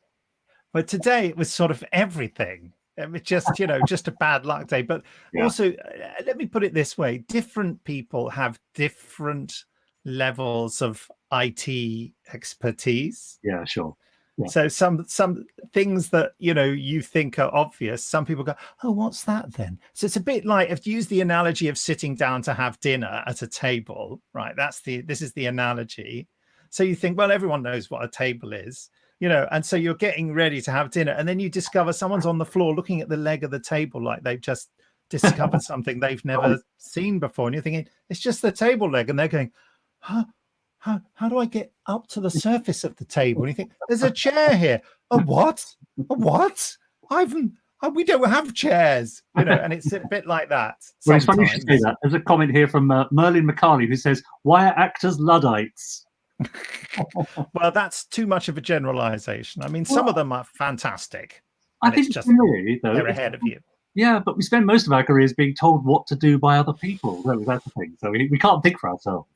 But today it was sort of everything. It was just, just a bad luck day. But also, let me put it this way: different people have different levels of IT expertise. Yeah, sure. Yeah. So some things that you think are obvious, some people go, oh, what's that then? So it's a bit like, if you use the analogy of sitting down to have dinner at a table, right? This is the analogy. So you think, well, everyone knows what a table is, and so you're getting ready to have dinner, and then you discover someone's on the floor looking at the leg of the table like they've just discovered something they've never seen before, and you're thinking it's just the table leg, and they're going, huh? How do I get up to the surface of the table? And you think, there's a chair here. A what? A what? We don't have chairs, and it's a bit like that. Well, it's funny you should say that. There's a comment here from Merlin McCarley who says, why are actors Luddites? Well, that's too much of a generalization. I mean, some of them are fantastic. I think just really, though, they're ahead of you. Yeah, but we spend most of our careers being told what to do by other people. That's the thing. So we can't think for ourselves.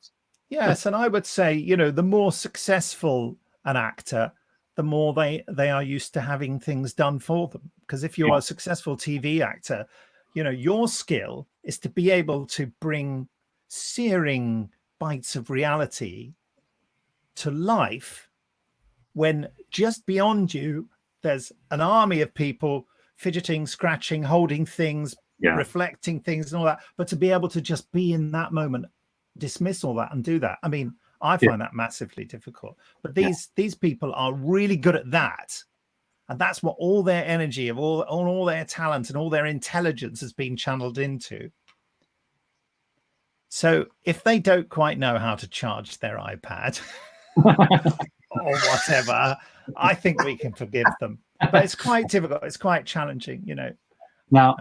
Yes, and I would say, the more successful an actor, the more they are used to having things done for them. Because if you're a successful TV actor, your skill is to be able to bring searing bites of reality to life when just beyond you, there's an army of people fidgeting, scratching, holding things, reflecting things and all that. But to be able to just be in that moment, dismiss all that and do that. I mean, I find that massively difficult. But these people are really good at that. And that's what all their energy, of all their talent and all their intelligence has been channeled into. So if they don't quite know how to charge their iPad or whatever, I think we can forgive them. But it's quite difficult. It's quite challenging, Now,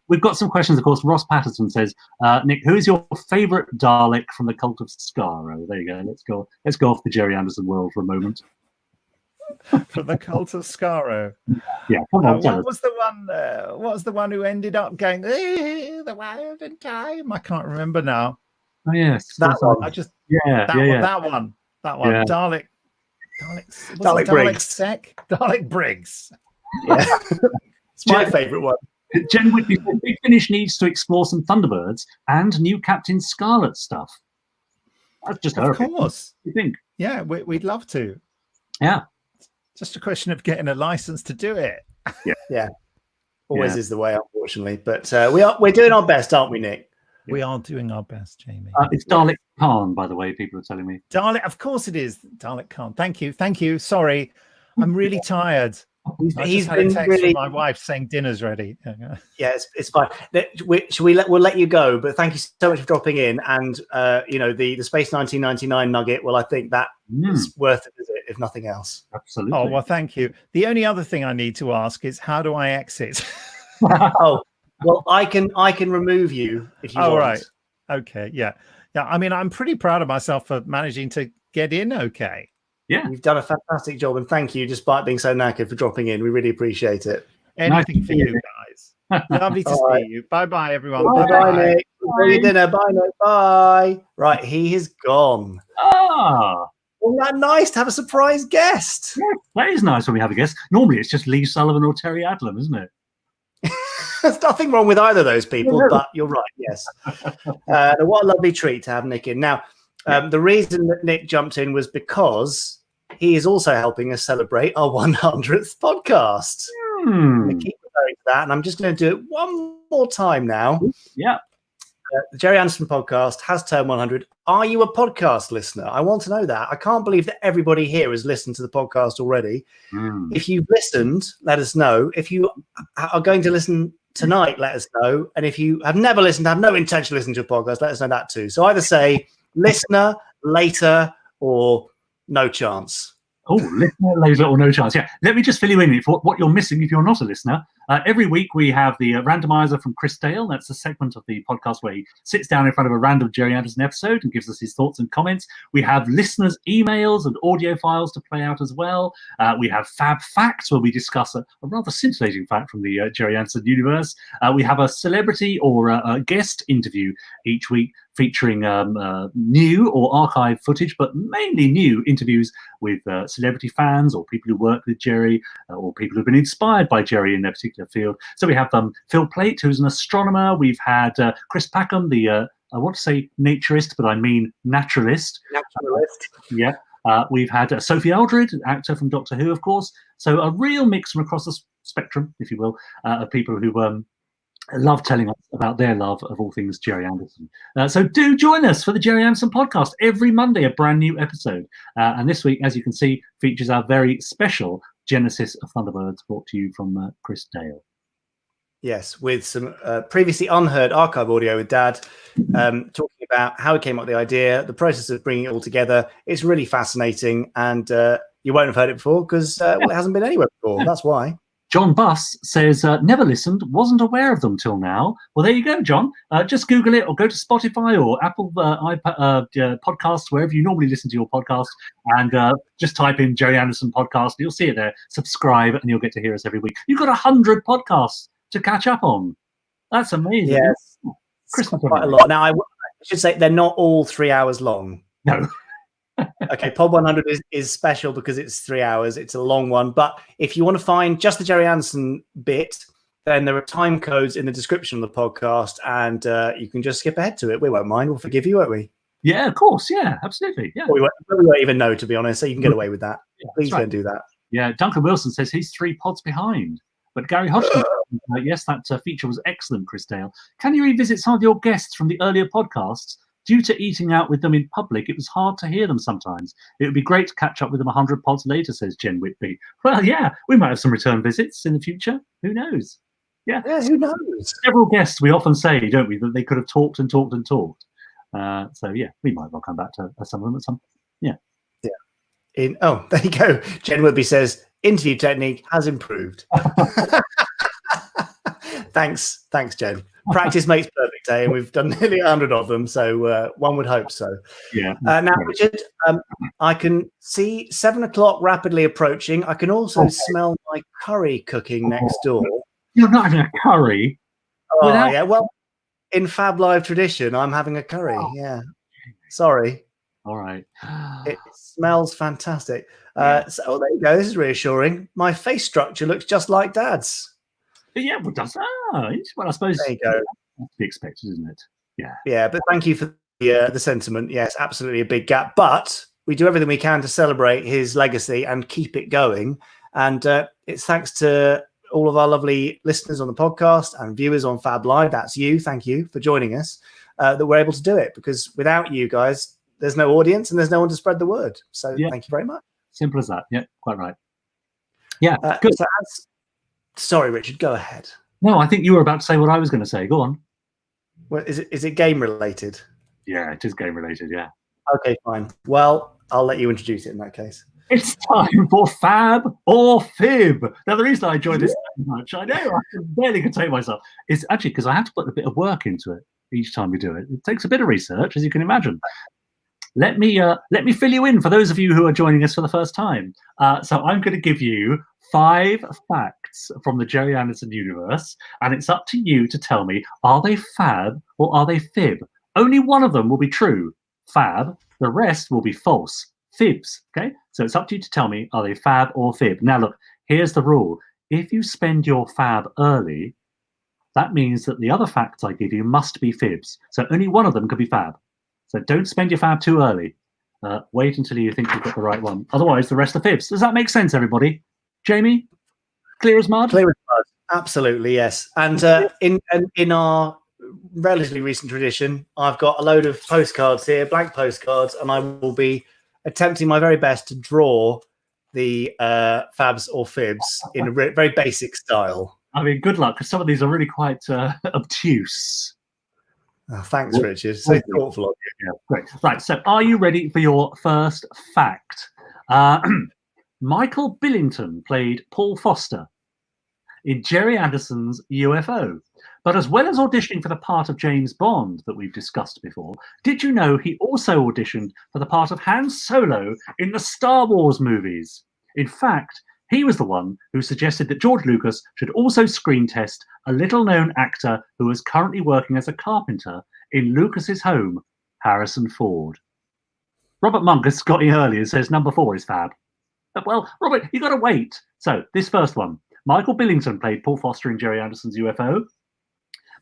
we've got some questions, of course. Ross Patterson says, Nick, who is your favourite Dalek from the Cult of Skaro? There you go. Let's go off the Gerry Anderson world for a moment. From the Cult of Skaro. Yeah, come on. What was the one who ended up going, the wild in time? I can't remember now. Oh yes, that one. That one. Yeah. Dalek Briggs. Dalek Briggs. Yeah. It's my favourite one. Jen Whitby said, Big Finish needs to explore some Thunderbirds and new Captain Scarlet stuff. That's just her. Of course. You think? Yeah, we'd love to. Yeah. Just a question of getting a license to do it. Yeah. Always is the way, unfortunately. But we're doing our best, aren't we, Nick? We are doing our best, Jamie. It's Dalek Khan, by the way, people are telling me. Dalek, of course it is. Dalek Khan. Thank you. Sorry. I'm really tired. He's had a text from my wife saying dinner's ready. Yeah, it's fine. We'll let you go, but thank you so much for dropping in. And the Space 1999 nugget. Well, I think that is worth it, if nothing else. Absolutely. Oh well, thank you. The only other thing I need to ask is, how do I exit? Oh, well, I can remove you if you want. Oh, right. Okay. Yeah. I mean, I'm pretty proud of myself for managing to get in. Okay. Yeah. You've done a fantastic job, and thank you, despite being so knackered, for dropping in. We really appreciate it. Anything for you guys. Lovely to see you. Bye-bye, everyone. Bye, Nick. Enjoy your dinner. Bye, Nick. Bye. Right, he is gone. Ah. Isn't that nice to have a surprise guest? Yeah, that is nice when we have a guest. Normally, it's just Lee Sullivan or Terry Adlam, isn't it? There's nothing wrong with either of those people, but you're right, yes. What a lovely treat to have Nick in. Now, the reason that Nick jumped in was because he is also helping us celebrate our 100th podcast. I'm going to keep referring to that, and I'm just going to do it one more time now. Yeah. The Gerry Anderson podcast has turned 100. Are you a podcast listener? I want to know that. I can't believe that everybody here has listened to the podcast already. If you've listened, let us know. If you are going to listen tonight, let us know. And if you have never listened, have no intention of listening to a podcast, let us know that too. So either say listener, later, or no chance. Oh, listener, later, or no chance. Yeah, let me just fill you in for what you're missing if you're not a listener. Every week we have the randomizer from Chris Dale. That's the segment of the podcast where he sits down in front of a random Gerry Anderson episode and gives us his thoughts and comments. We have listeners' emails and audio files to play out as well. We have Fab Facts, where we discuss a rather scintillating fact from the Gerry Anderson universe. We have a celebrity or a guest interview each week featuring new or archive footage, but mainly new interviews with celebrity fans or people who work with Gerry or people who've been inspired by Gerry in their particular field. So we have Phil Plait, who's an astronomer. We've had Chris Packham, the I want to say naturist, but I mean naturalist. Yeah. We've had Sophie Aldred, actor from Doctor Who, of course. So a real mix from across the spectrum, if you will, of people who love telling us about their love of all things Gerry Anderson. So do join us for the Gerry Anderson podcast every Monday, a brand new episode. And this week, as you can see, features our very special Genesis of Thunderbirds, brought to you from Chris Dale. Yes, with some previously unheard archive audio with Dad, talking about how he came up with the idea, the process of bringing it all together. It's really fascinating, and you won't have heard it before because it hasn't been anywhere before. That's why. John Buss says, never listened, wasn't aware of them till now. Well, there you go, John. Just Google it or go to Spotify or Apple podcasts, wherever you normally listen to your podcast, and just type in Gerry Anderson podcast. You'll see it there. Subscribe, and you'll get to hear us every week. You've got 100 podcasts to catch up on. That's amazing. Yes, Christmas quite a lot. Now, I should say they're not all 3 hours long. No. Okay, Pod 100 is special because it's 3 hours. It's a long one. But if you want to find just the Gerry Anderson bit, then there are time codes in the description of the podcast, and you can just skip ahead to it. We won't mind. We'll forgive you, won't we? Yeah, of course. Yeah, absolutely. Yeah. We won't even know, to be honest, so you can get away with that. Yeah, please don't do that. Yeah, Duncan Wilson says he's 3 pods behind. But Gary Hodgson, yes, that feature was excellent, Chris Dale. Can you revisit some of your guests from the earlier podcasts? Due to eating out with them in public, it was hard to hear them sometimes. It would be great to catch up with them 100 pods later, says Jen Whitby. Well, yeah, we might have some return visits in the future. Who knows? Yeah, who knows? Several guests, we often say, don't we, that they could have talked and talked and talked. So, yeah, we might well come back to some of them at some point. Yeah. There you go. Jen Whitby says, interview technique has improved. Thanks, Jen. Practice makes perfect, and we've done nearly 100 of them, so one would hope so. Yeah. Now, Richard, I can see 7 o'clock rapidly approaching. I can also smell my curry cooking next door. You're not having a curry? Oh, yeah. Well, in Fab Live tradition, I'm having a curry. Yeah. Sorry. All right. It smells fantastic. So there you go. This is reassuring. My face structure looks just like Dad's. Yeah, well, I suppose there you go. That's to be expected, isn't it? Yeah. Yeah, but thank you for the sentiment. Yes, absolutely a big gap. But we do everything we can to celebrate his legacy and keep it going. And it's thanks to all of our lovely listeners on the podcast and viewers on Fab Live. That's you. Thank you for joining us. That we're able to do it, because without you guys, there's no audience and there's no one to spread the word. So thank you very much. Simple as that. Yeah, quite right. Yeah, good. So sorry, Richard, go ahead. No, I think you were about to say what I was going to say. Go on. Well, is it game related? Yeah, it is game related, yeah. Okay, fine. Well, I'll let you introduce it in that case. It's time for Fab or Fib. Now, the reason I enjoy this so much, I know I can barely contain myself, is actually because I have to put a bit of work into it each time we do it. It takes a bit of research, as you can imagine. let me fill you in for those of you who are joining us for the first time. So I'm going to give you 5 facts from the Gerry Anderson universe, and it's up to you to tell me, are they fab or are they fib? Only one of them will be true, fab. The rest will be false, fibs. Okay, so it's up to you to tell me, are they fab or fib? Now look, here's the rule. If you spend your fab early, that means that the other facts I give you must be fibs. So only one of them could be fab. So don't spend your fab too early. Wait until you think you've got the right one. Otherwise, the rest are fibs. Does that make sense, everybody? Jamie, clear as mud? Clear as mud. Absolutely, yes. And in our relatively recent tradition, I've got a load of postcards here, blank postcards, and I will be attempting my very best to draw the fabs or fibs in a very basic style. I mean, good luck, because some of these are really quite obtuse. Oh, thanks, Richard. So thoughtful of you. Yeah, great. Right, so are you ready for your first fact? Michael Billington played Paul Foster in Gerry Anderson's UFO. But as well as auditioning for the part of James Bond that we've discussed before, did you know he also auditioned for the part of Han Solo in the Star Wars movies? In fact, he was the one who suggested that George Lucas should also screen test a little-known actor who is currently working as a carpenter in Lucas's home, Harrison Ford. Robert Monk has got in early and says number 4 is fab. Well, Robert, you got to wait. So this first one, Michael Billington played Paul Foster in Gerry Anderson's UFO.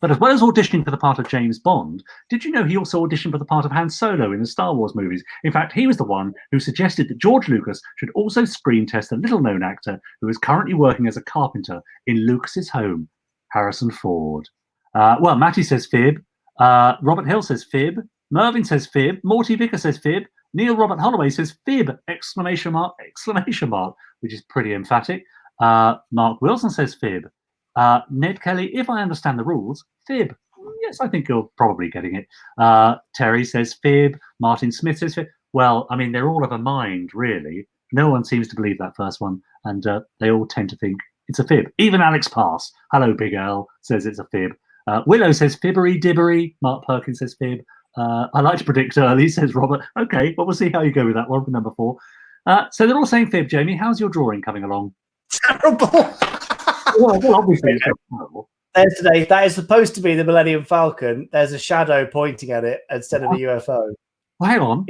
But as well as auditioning for the part of James Bond, did you know he also auditioned for the part of Han Solo in the Star Wars movies? In fact, he was the one who suggested that George Lucas should also screen test a little-known actor who is currently working as a carpenter in Lucas's home, Harrison Ford. Well, Matty says fib. Robert Hill says fib. Mervyn says fib. Morty Vicker says fib. Neil Robert Holloway says fib! Exclamation mark! Exclamation mark! Which is pretty emphatic. Mark Wilson says fib. Ned Kelly, if I understand the rules, fib. Yes, I think you're probably getting it. Terry says fib. Martin Smith says fib. Well, I mean, they're all of a mind, really. No one seems to believe that first one, and they all tend to think it's a fib. Even Alex Pass, hello, Big L, says it's a fib. Willow says fibbery dibbery. Mark Perkins says fib. I like to predict early, says Robert. Okay, well, we'll see how you go with that one for number 4. So they're all saying fib, Jamie. How's your drawing coming along? Terrible. Well, obviously, it's terrible. There's today. That is supposed to be the Millennium Falcon. There's a shadow pointing at it instead of a UFO. Well, hang on.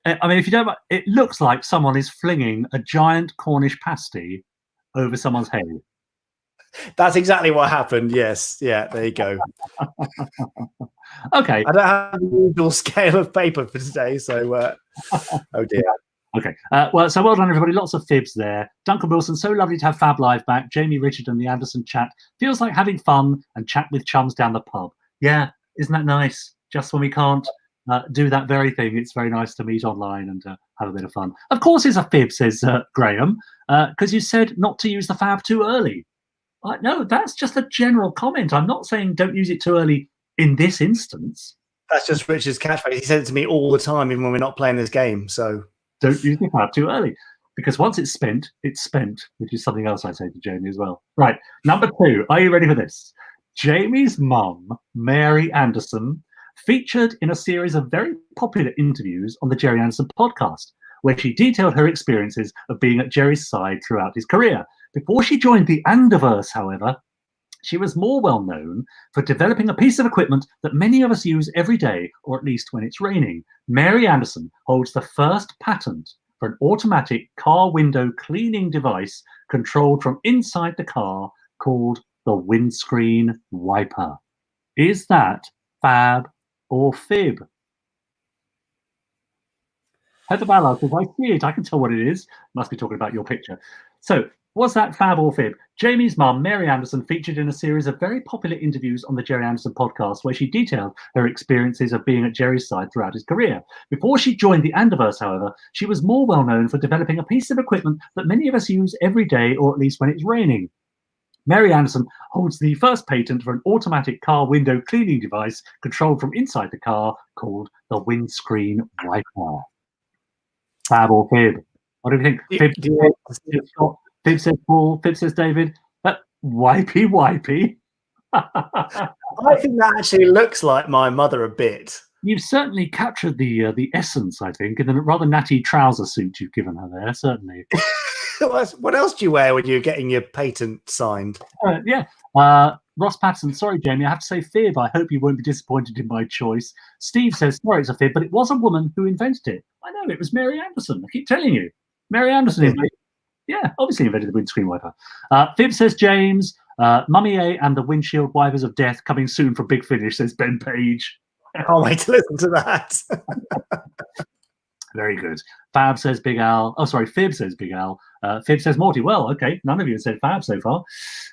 I mean, if you don't, it looks like someone is flinging a giant Cornish pasty over someone's head. That's exactly what happened. Yes. Yeah. There you go. Okay. I don't have the usual scale of paper for today, so oh dear. Okay. Well, so well done, everybody. Lots of fibs there. Duncan Wilson, so lovely to have Fab Live back. Jamie, Richard, and the Anderson chat. Feels like having fun and chat with chums down the pub. Yeah, isn't that nice? Just when we can't do that very thing, it's very nice to meet online and have a bit of fun. Of course, it's a fib, says Graham, because you said not to use the fab too early. No, that's just a general comment. I'm not saying don't use it too early in this instance. That's just Richard's catchphrase. He said it to me all the time, even when we're not playing this game. So don't use the fab too early, because once it's spent, which is something else I say to Jamie as well. Right, number 2. Are you ready for this? Jamie's mum, Mary Anderson, featured in a series of very popular interviews on the Gerry Anderson podcast, where she detailed her experiences of being at Gerry's side throughout his career. Before she joined the Anderverse, however, she was more well known for developing a piece of equipment that many of us use every day, or at least when it's raining. Mary Anderson holds the first patent for an automatic car window cleaning device controlled from inside the car called the windscreen wiper. Is that fab or fib? Heather Ballard says, I see it. I can tell what it is. Must be talking about your picture. So, was that fab or fib? Jamie's mum, Mary Anderson, featured in a series of very popular interviews on the Gerry Anderson podcast, where she detailed her experiences of being at Gerry's side throughout his career. Before she joined the Anderverse, however, she was more well known for developing a piece of equipment that many of us use every day, or at least when it's raining. Mary Anderson holds the first patent for an automatic car window cleaning device controlled from inside the car called the windscreen wiper. Fab or fib? What do you think? Fib says Paul, fib says David. Wipey. I think that actually looks like my mother a bit. You've certainly captured the essence, I think, in the rather natty trouser suit you've given her there, certainly. What else do you wear when you're getting your patent signed? Ross Patterson, sorry, Jamie, I have to say fib. I hope you won't be disappointed in my choice. Steve says, sorry, it's a fib, but it was a woman who invented it. I know, it was Mary Anderson. I keep telling you. Mary Anderson obviously invented the windscreen wiper. Fib says James, Mummy A and the windshield wipers of death coming soon for Big Finish, says Ben Page. Can't wait to listen to that. Very good. Fab says Big Al. Oh, sorry, Fib says Big Al. Fib says Morty. Well, okay, none of you have said Fab so far. All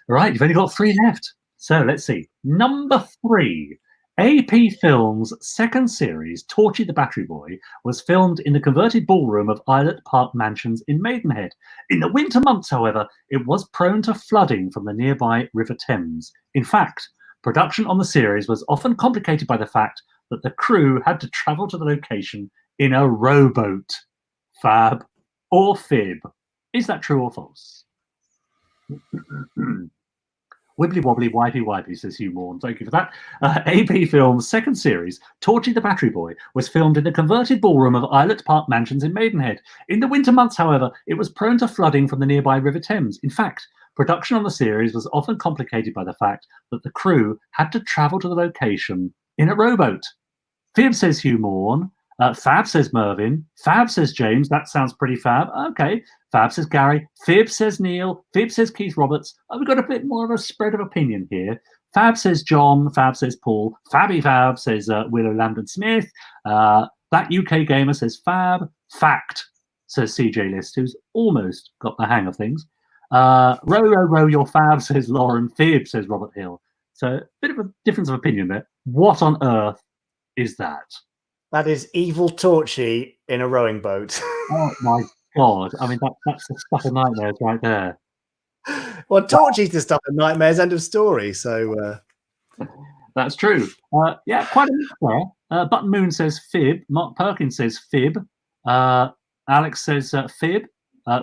right, you've only got 3 left. So let's see. Number 3. AP Films' second series, Torchy the Battery Boy, was filmed in the converted ballroom of Islet Park Mansions in Maidenhead. In the winter months, however, it was prone to flooding from the nearby River Thames. In fact, production on the series was often complicated by the fact that the crew had to travel to the location in a rowboat. Fab or fib? Is that true or false? Wibbly wobbly, wipey wipey, says Hugh Morn. Thank you for that. AP Films' second series, Torchy the Battery Boy, was filmed in the converted ballroom of Islet Park Mansions in Maidenhead. In the winter months, however, it was prone to flooding from the nearby River Thames. In fact, production on the series was often complicated by the fact that the crew had to travel to the location in a rowboat. Fib, says Hugh Morn. Fab, says Mervyn. Fab, says James. That sounds pretty fab. Okay. Fab, says Gary. Fib, says Neil. Fib, says Keith Roberts. We've got a bit more of a spread of opinion here. Fab, says John. Fab, says Paul. Fabby Fab, says Willow Lambden Smith. That UK Gamer says Fab. Fact, says CJ List, who's almost got the hang of things. Row, your Fab, says Lauren. Fib, says Robert Hill. So a bit of a difference of opinion there. What on earth is that? That is Evil Torchy in a rowing boat. Oh my God. I mean, that's the stuff of nightmares right there. Well, Torchy's the stuff of nightmares, end of story. So that's true. Yeah, quite a mix there. Button Moon says fib. Mark Perkins says fib. Alex says fib.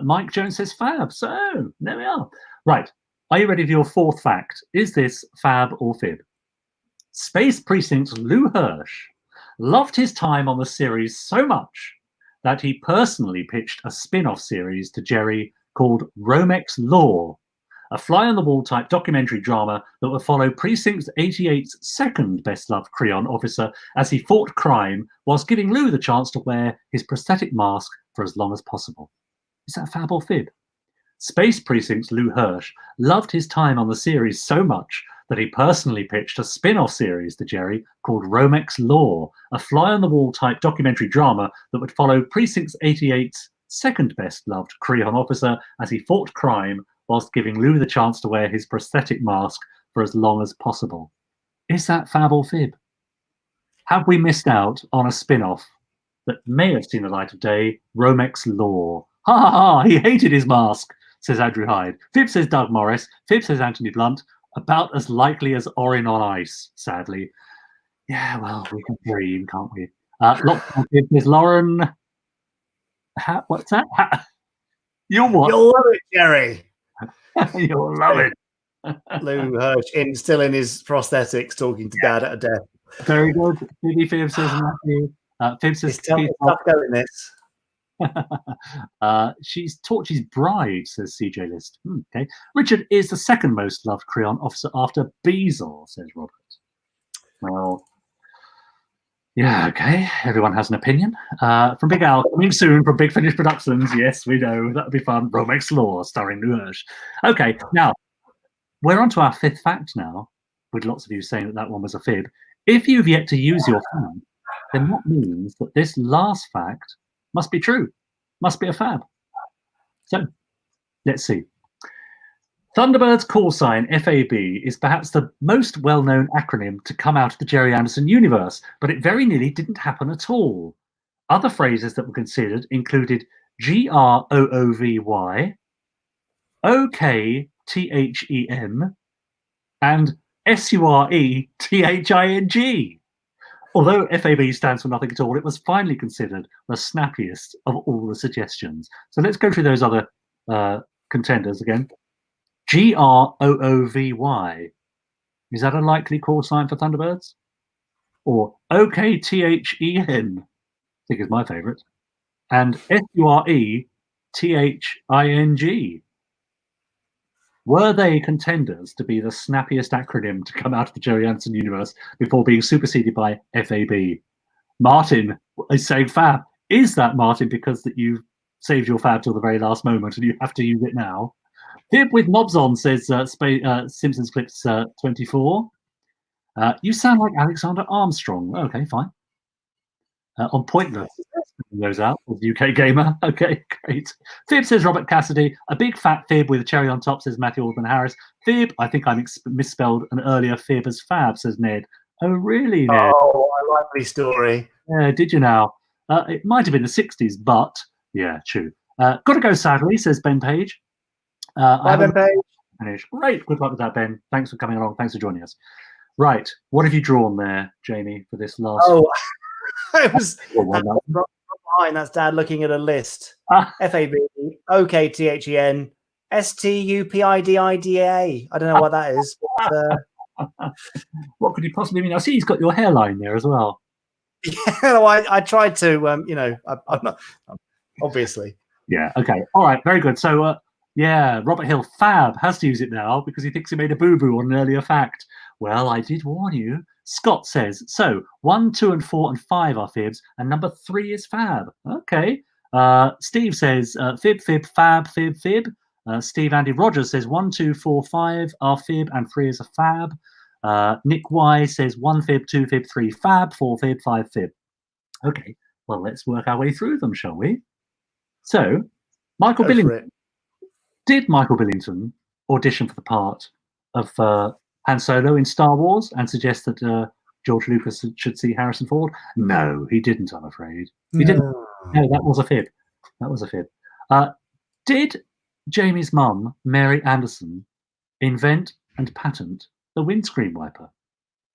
Mike Jones says fab. So there we are. Right. Are you ready for your 4th fact? Is this fab or fib? Space Precinct's Lou Hirsch loved his time on the series so much that he personally pitched a spin-off series to Gerry called Romex Law, a fly-on-the-wall type documentary drama that would follow Precinct 88's second best-loved Creon officer as he fought crime whilst giving Lou the chance to wear his prosthetic mask for as long as possible. Is that fab or fib? Space Precinct's Lou Hirsch loved his time on the series so much that he personally pitched a spin-off series to Gerry called Romex Law, a fly-on-the-wall type documentary drama that would follow Precinct 88's second best-loved Creon officer as he fought crime whilst giving Lou the chance to wear his prosthetic mask for as long as possible. Is that fab or fib? Have we missed out on a spin-off that may have seen the light of day? Romex Law. Ha ha ha, he hated his mask, says Andrew Hyde. Fib, says Doug Morris. Fib, says Anthony Blunt. About as likely as Orin on ice, sadly. Yeah, well, we can dream, can't we? There's Lauren. What's that? You'll what? You'll love it, Gerry. You'll love it. Lou Hirsch still in his prosthetics, talking to Dad at a death. Very good. Fib says Matthew. Fib says It's tough going this. She's Torchy's bride, says CJ List. Okay. Richard is the second most loved Creon officer after Beazle, says Robert. Well, yeah, okay. Everyone has an opinion. From Big Al, coming soon from Big Finish Productions. Yes, we know. That'll be fun. Romex Law, starring Lou Hirsch. Okay, now, we're on to our 5th fact now, with lots of you saying that one was a fib. If you've yet to use your phone, then that means that this last fact must be true, must be a fab. So, let's see. Thunderbird's call sign, FAB, is perhaps the most well-known acronym to come out of the Gerry Anderson universe, but it very nearly didn't happen at all. Other phrases that were considered included GROOVY, OKTHEM, and SURETHING. Although FAB stands for nothing at all, it was finally considered the snappiest of all the suggestions. So let's go through those other contenders again. GROOVY. Is that a likely call sign for Thunderbirds? or OKTHEN, I think is my favourite, and SURETHING. Were they contenders to be the snappiest acronym to come out of the Gerry Anderson universe before being superseded by FAB? Martin is saying FAB. Is that, Martin, because that you saved your FAB till the very last moment and you have to use it now? Fib with knobs on, says Simpsons Clips 24. You sound like Alexander Armstrong. Okay, fine. On Pointless, those out with UK Gamer. Okay, great. Fib says Robert Cassidy. A big fat fib with a cherry on top, says Matthew Alban Harris. Fib, I think I misspelled an earlier fib as fab, says Ned. Oh, really, Ned? Oh, a lively story. Yeah, did you now? It might have been the 60s, but yeah, true. Got to go sadly, says Ben Page. Bye, Ben Page. Great. Good luck with that, Ben. Thanks for coming along. Thanks for joining us. Right. What have you drawn there, Jamie, for this last? Oh, it was behind. That's Dad looking at a list. FAB, OKTHEN, STUPIDIDA. I don't know what that is. But, what could you possibly mean? I see he's got your hairline there as well. Yeah, I tried to, I'm not, obviously. Yeah, okay. All right, very good. So, yeah, Robert Hill, Fab, has to use it now because he thinks he made a boo-boo on an earlier fact. Well, I did warn you. Scott says, so 1, 2, and 4, and 5 are fibs, and number 3 is Fab. Okay. Steve says, fib, fib, fab, fib, fib. Steve Andy Rogers says 1, 2, 4, 5 are fib, and 3 is a fab. Nick Y says 1 fib, 2 fib, 3 fab, 4 fib, 5 fib. Okay, well, let's work our way through them, shall we? So, Michael Billington. Did Michael Billington audition for the part of Han Solo in Star Wars and suggest that George Lucas should see Harrison Ford? No, he didn't, I'm afraid. He didn't. No, that was a fib. That was a fib. Did Jamie's mum, Mary Anderson, invent and patent the windscreen wiper?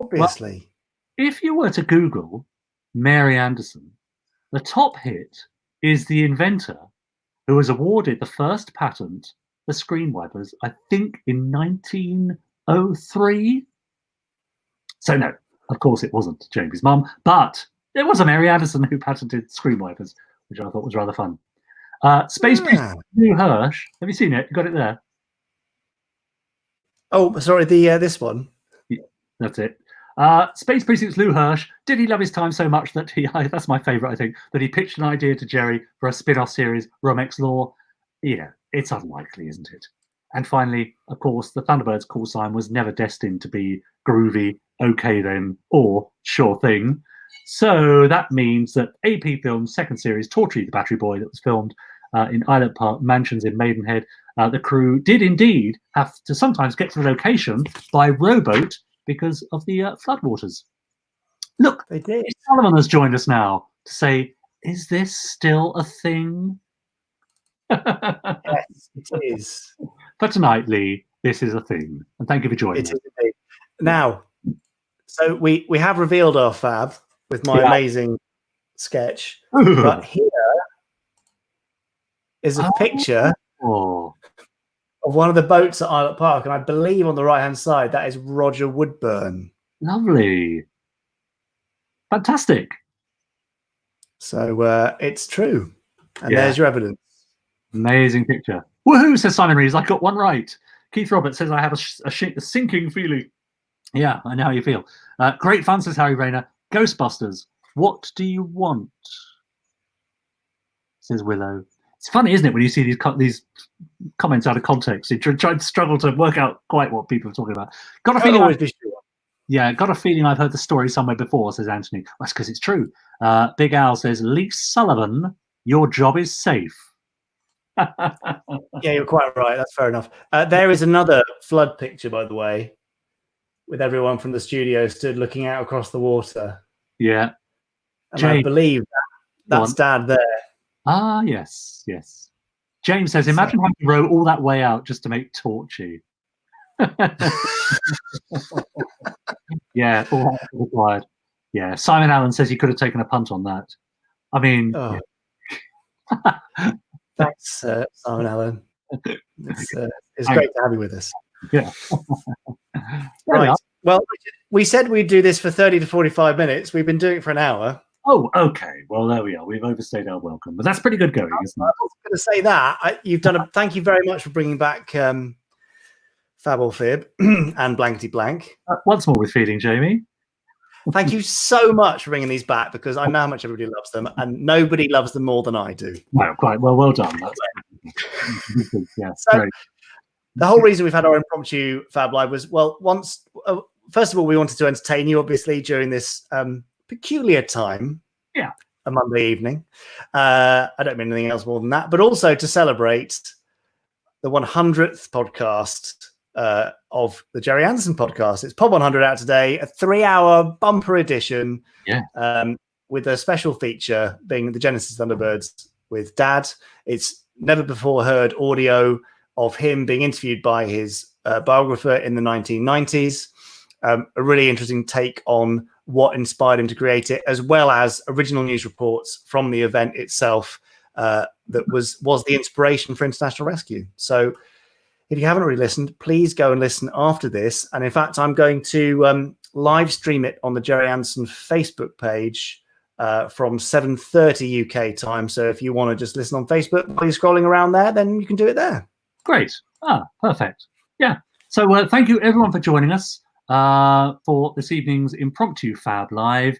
Obviously. Well, if you were to Google Mary Anderson, the top hit is the inventor who was awarded the first patent for screen wipers, I think in 1903. So no, of course it wasn't Jamie's mum, but it was a Mary Anderson who patented screen wipers, which I thought was rather fun. Space Princess Lou Hirsch. Have you seen it? You got it there? Oh, sorry, this one. Yeah, that's it. Space Precinct's Lou Hirsch. Did he love his time so much that that's my favourite, I think, that he pitched an idea to Gerry for a spin-off series, Romex Law? Yeah, it's unlikely, isn't it? And finally, of course, the Thunderbird's call sign was never destined to be groovy, okay then, or sure thing. So that means that AP Films' second series, Torchy the Battery Boy, that was filmed in Island Park Mansions in Maidenhead, the crew did indeed have to sometimes get to the location by rowboat because of the floodwaters. Look, they did. Solomon has joined us now to say, is this still a thing? Yes, it is. For tonight, Lee, this is a thing. And thank you for joining us. It is. Now, so we have revealed our fab with my amazing sketch. But here is a picture of one of the boats at Islet Park, and I believe on the right-hand side, that is Roger Woodburn. Lovely. Fantastic. So it's true. And there's your evidence. Amazing picture. Woohoo, says Simon Reeves. I got one right. Keith Roberts says I have a sinking feeling. Yeah, I know how you feel. Great fun, says Harry Rayner. Ghostbusters. What do you want? Says Willow. It's funny, isn't it, when you see these comments out of context? You try to struggle to work out quite what people are talking about. Got a feeling. Yeah, got a feeling I've heard the story somewhere before, says Anthony. Well, that's because it's true. Big Al says, Lee Sullivan, your job is safe. Yeah, you're quite right. That's fair enough. There is another flood picture, by the way, with everyone from the studio stood looking out across the water. Yeah. And James, I believe that's Dad there. Ah, yes, yes. James says, imagine having to row all that way out just to make Torchy. Yeah, all that required. Yeah, Simon Allen says he could have taken a punt on that. I mean, yeah. Thanks, Simon Allen. It's great to have you with us. Yeah. Right. Well, We said we'd do this for 30 to 45 minutes. We've been doing it for an hour. Oh, okay. Well, there we are. We've overstayed our welcome, but that's pretty good going, isn't it? I was going to say that. You've done a. Thank you very much for bringing back Fab or Fib and Blankety-Blank. Once more with feeding, Jamie. Thank you so much for bringing these back, because I know how much everybody loves them, and nobody loves them more than I do. No, quite well done. Yeah, so great. The whole reason we've had our impromptu Fab Live was, well, first of all, we wanted to entertain you, obviously, during this peculiar time. Yeah. A Monday evening. I don't mean anything else more than that, but also to celebrate the 100th podcast of the Gerry Anderson podcast. It's Pod 100 out today, a 3-hour bumper edition, with a special feature being the Genesis Thunderbirds with Dad. It's never before heard audio of him being interviewed by his biographer in the 1990s. A really interesting take on what inspired him to create it, as well as original news reports from the event itself that was the inspiration for International Rescue. So if you haven't already listened, please go and listen after this. And in fact, I'm going to live stream it on the Gerry Anderson Facebook page from 7:30 UK time. So if you want to just listen on Facebook while you're scrolling around there, then you can do it there. Great. Perfect. Yeah. So thank you everyone for joining us for this evening's impromptu Fab Live.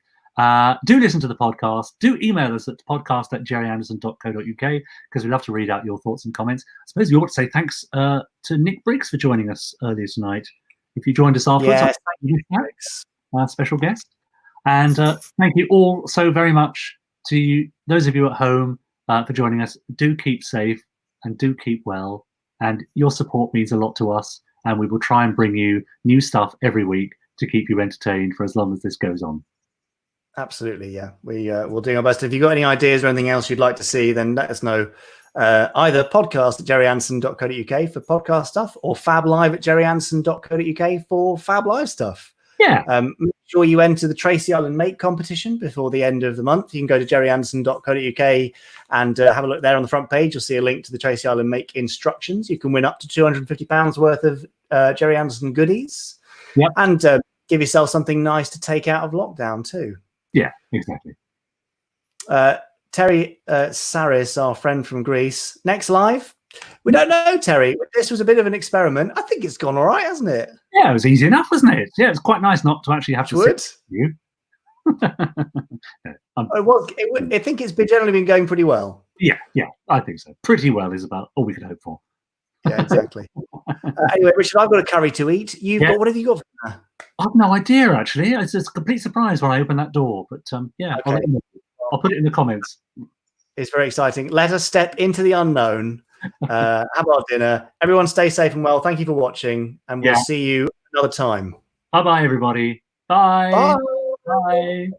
Do listen to the podcast. Do email us at podcast@gerryanderson.co.uk, because we'd love to read out your thoughts and comments. I suppose we ought to say thanks to Nick Briggs for joining us earlier tonight. If you joined us afterwards, yes, thank you, our special guest. And thank you all so very much to those of you at home for joining us. Do keep safe and do keep well. And your support means a lot to us. And we will try and bring you new stuff every week to keep you entertained for as long as this goes on. Absolutely, yeah. We'll do our best. If you've got any ideas or anything else you'd like to see, then let us know. Either podcast@gerryanderson.co.uk for podcast stuff, or fablive@gerryanderson.co.uk for Fab Live stuff. Yeah. Make sure you enter the Tracy Island Make competition before the end of the month. You can go to gerryanderson.co.uk and have a look there on the front page. You'll see a link to the Tracy Island Make instructions. You can win up to £250 worth of Gerry Anderson goodies. Yep. And give yourself something nice to take out of lockdown too. Yeah, exactly. Terry Saris, our friend from Greece, next live. We don't know, Terry. This was a bit of an experiment. I think it's gone all right, hasn't it? Yeah, it was easy enough, wasn't it? Yeah, it's quite nice not to actually have to sit with you. I think it's generally been going pretty well. Yeah, I think so. Pretty well is about all we could hope for. Yeah, exactly. Anyway, Richard, I've got a curry to eat. What have you got for dinner? I've no idea, actually. It's a complete surprise when I open that door. But yeah, okay. I'll put it in the comments. It's very exciting. Let us step into the unknown. Have our dinner. Everyone stay safe and well. Thank you for watching, and we'll see you another time. Bye-bye, everybody. Bye. Bye. Bye.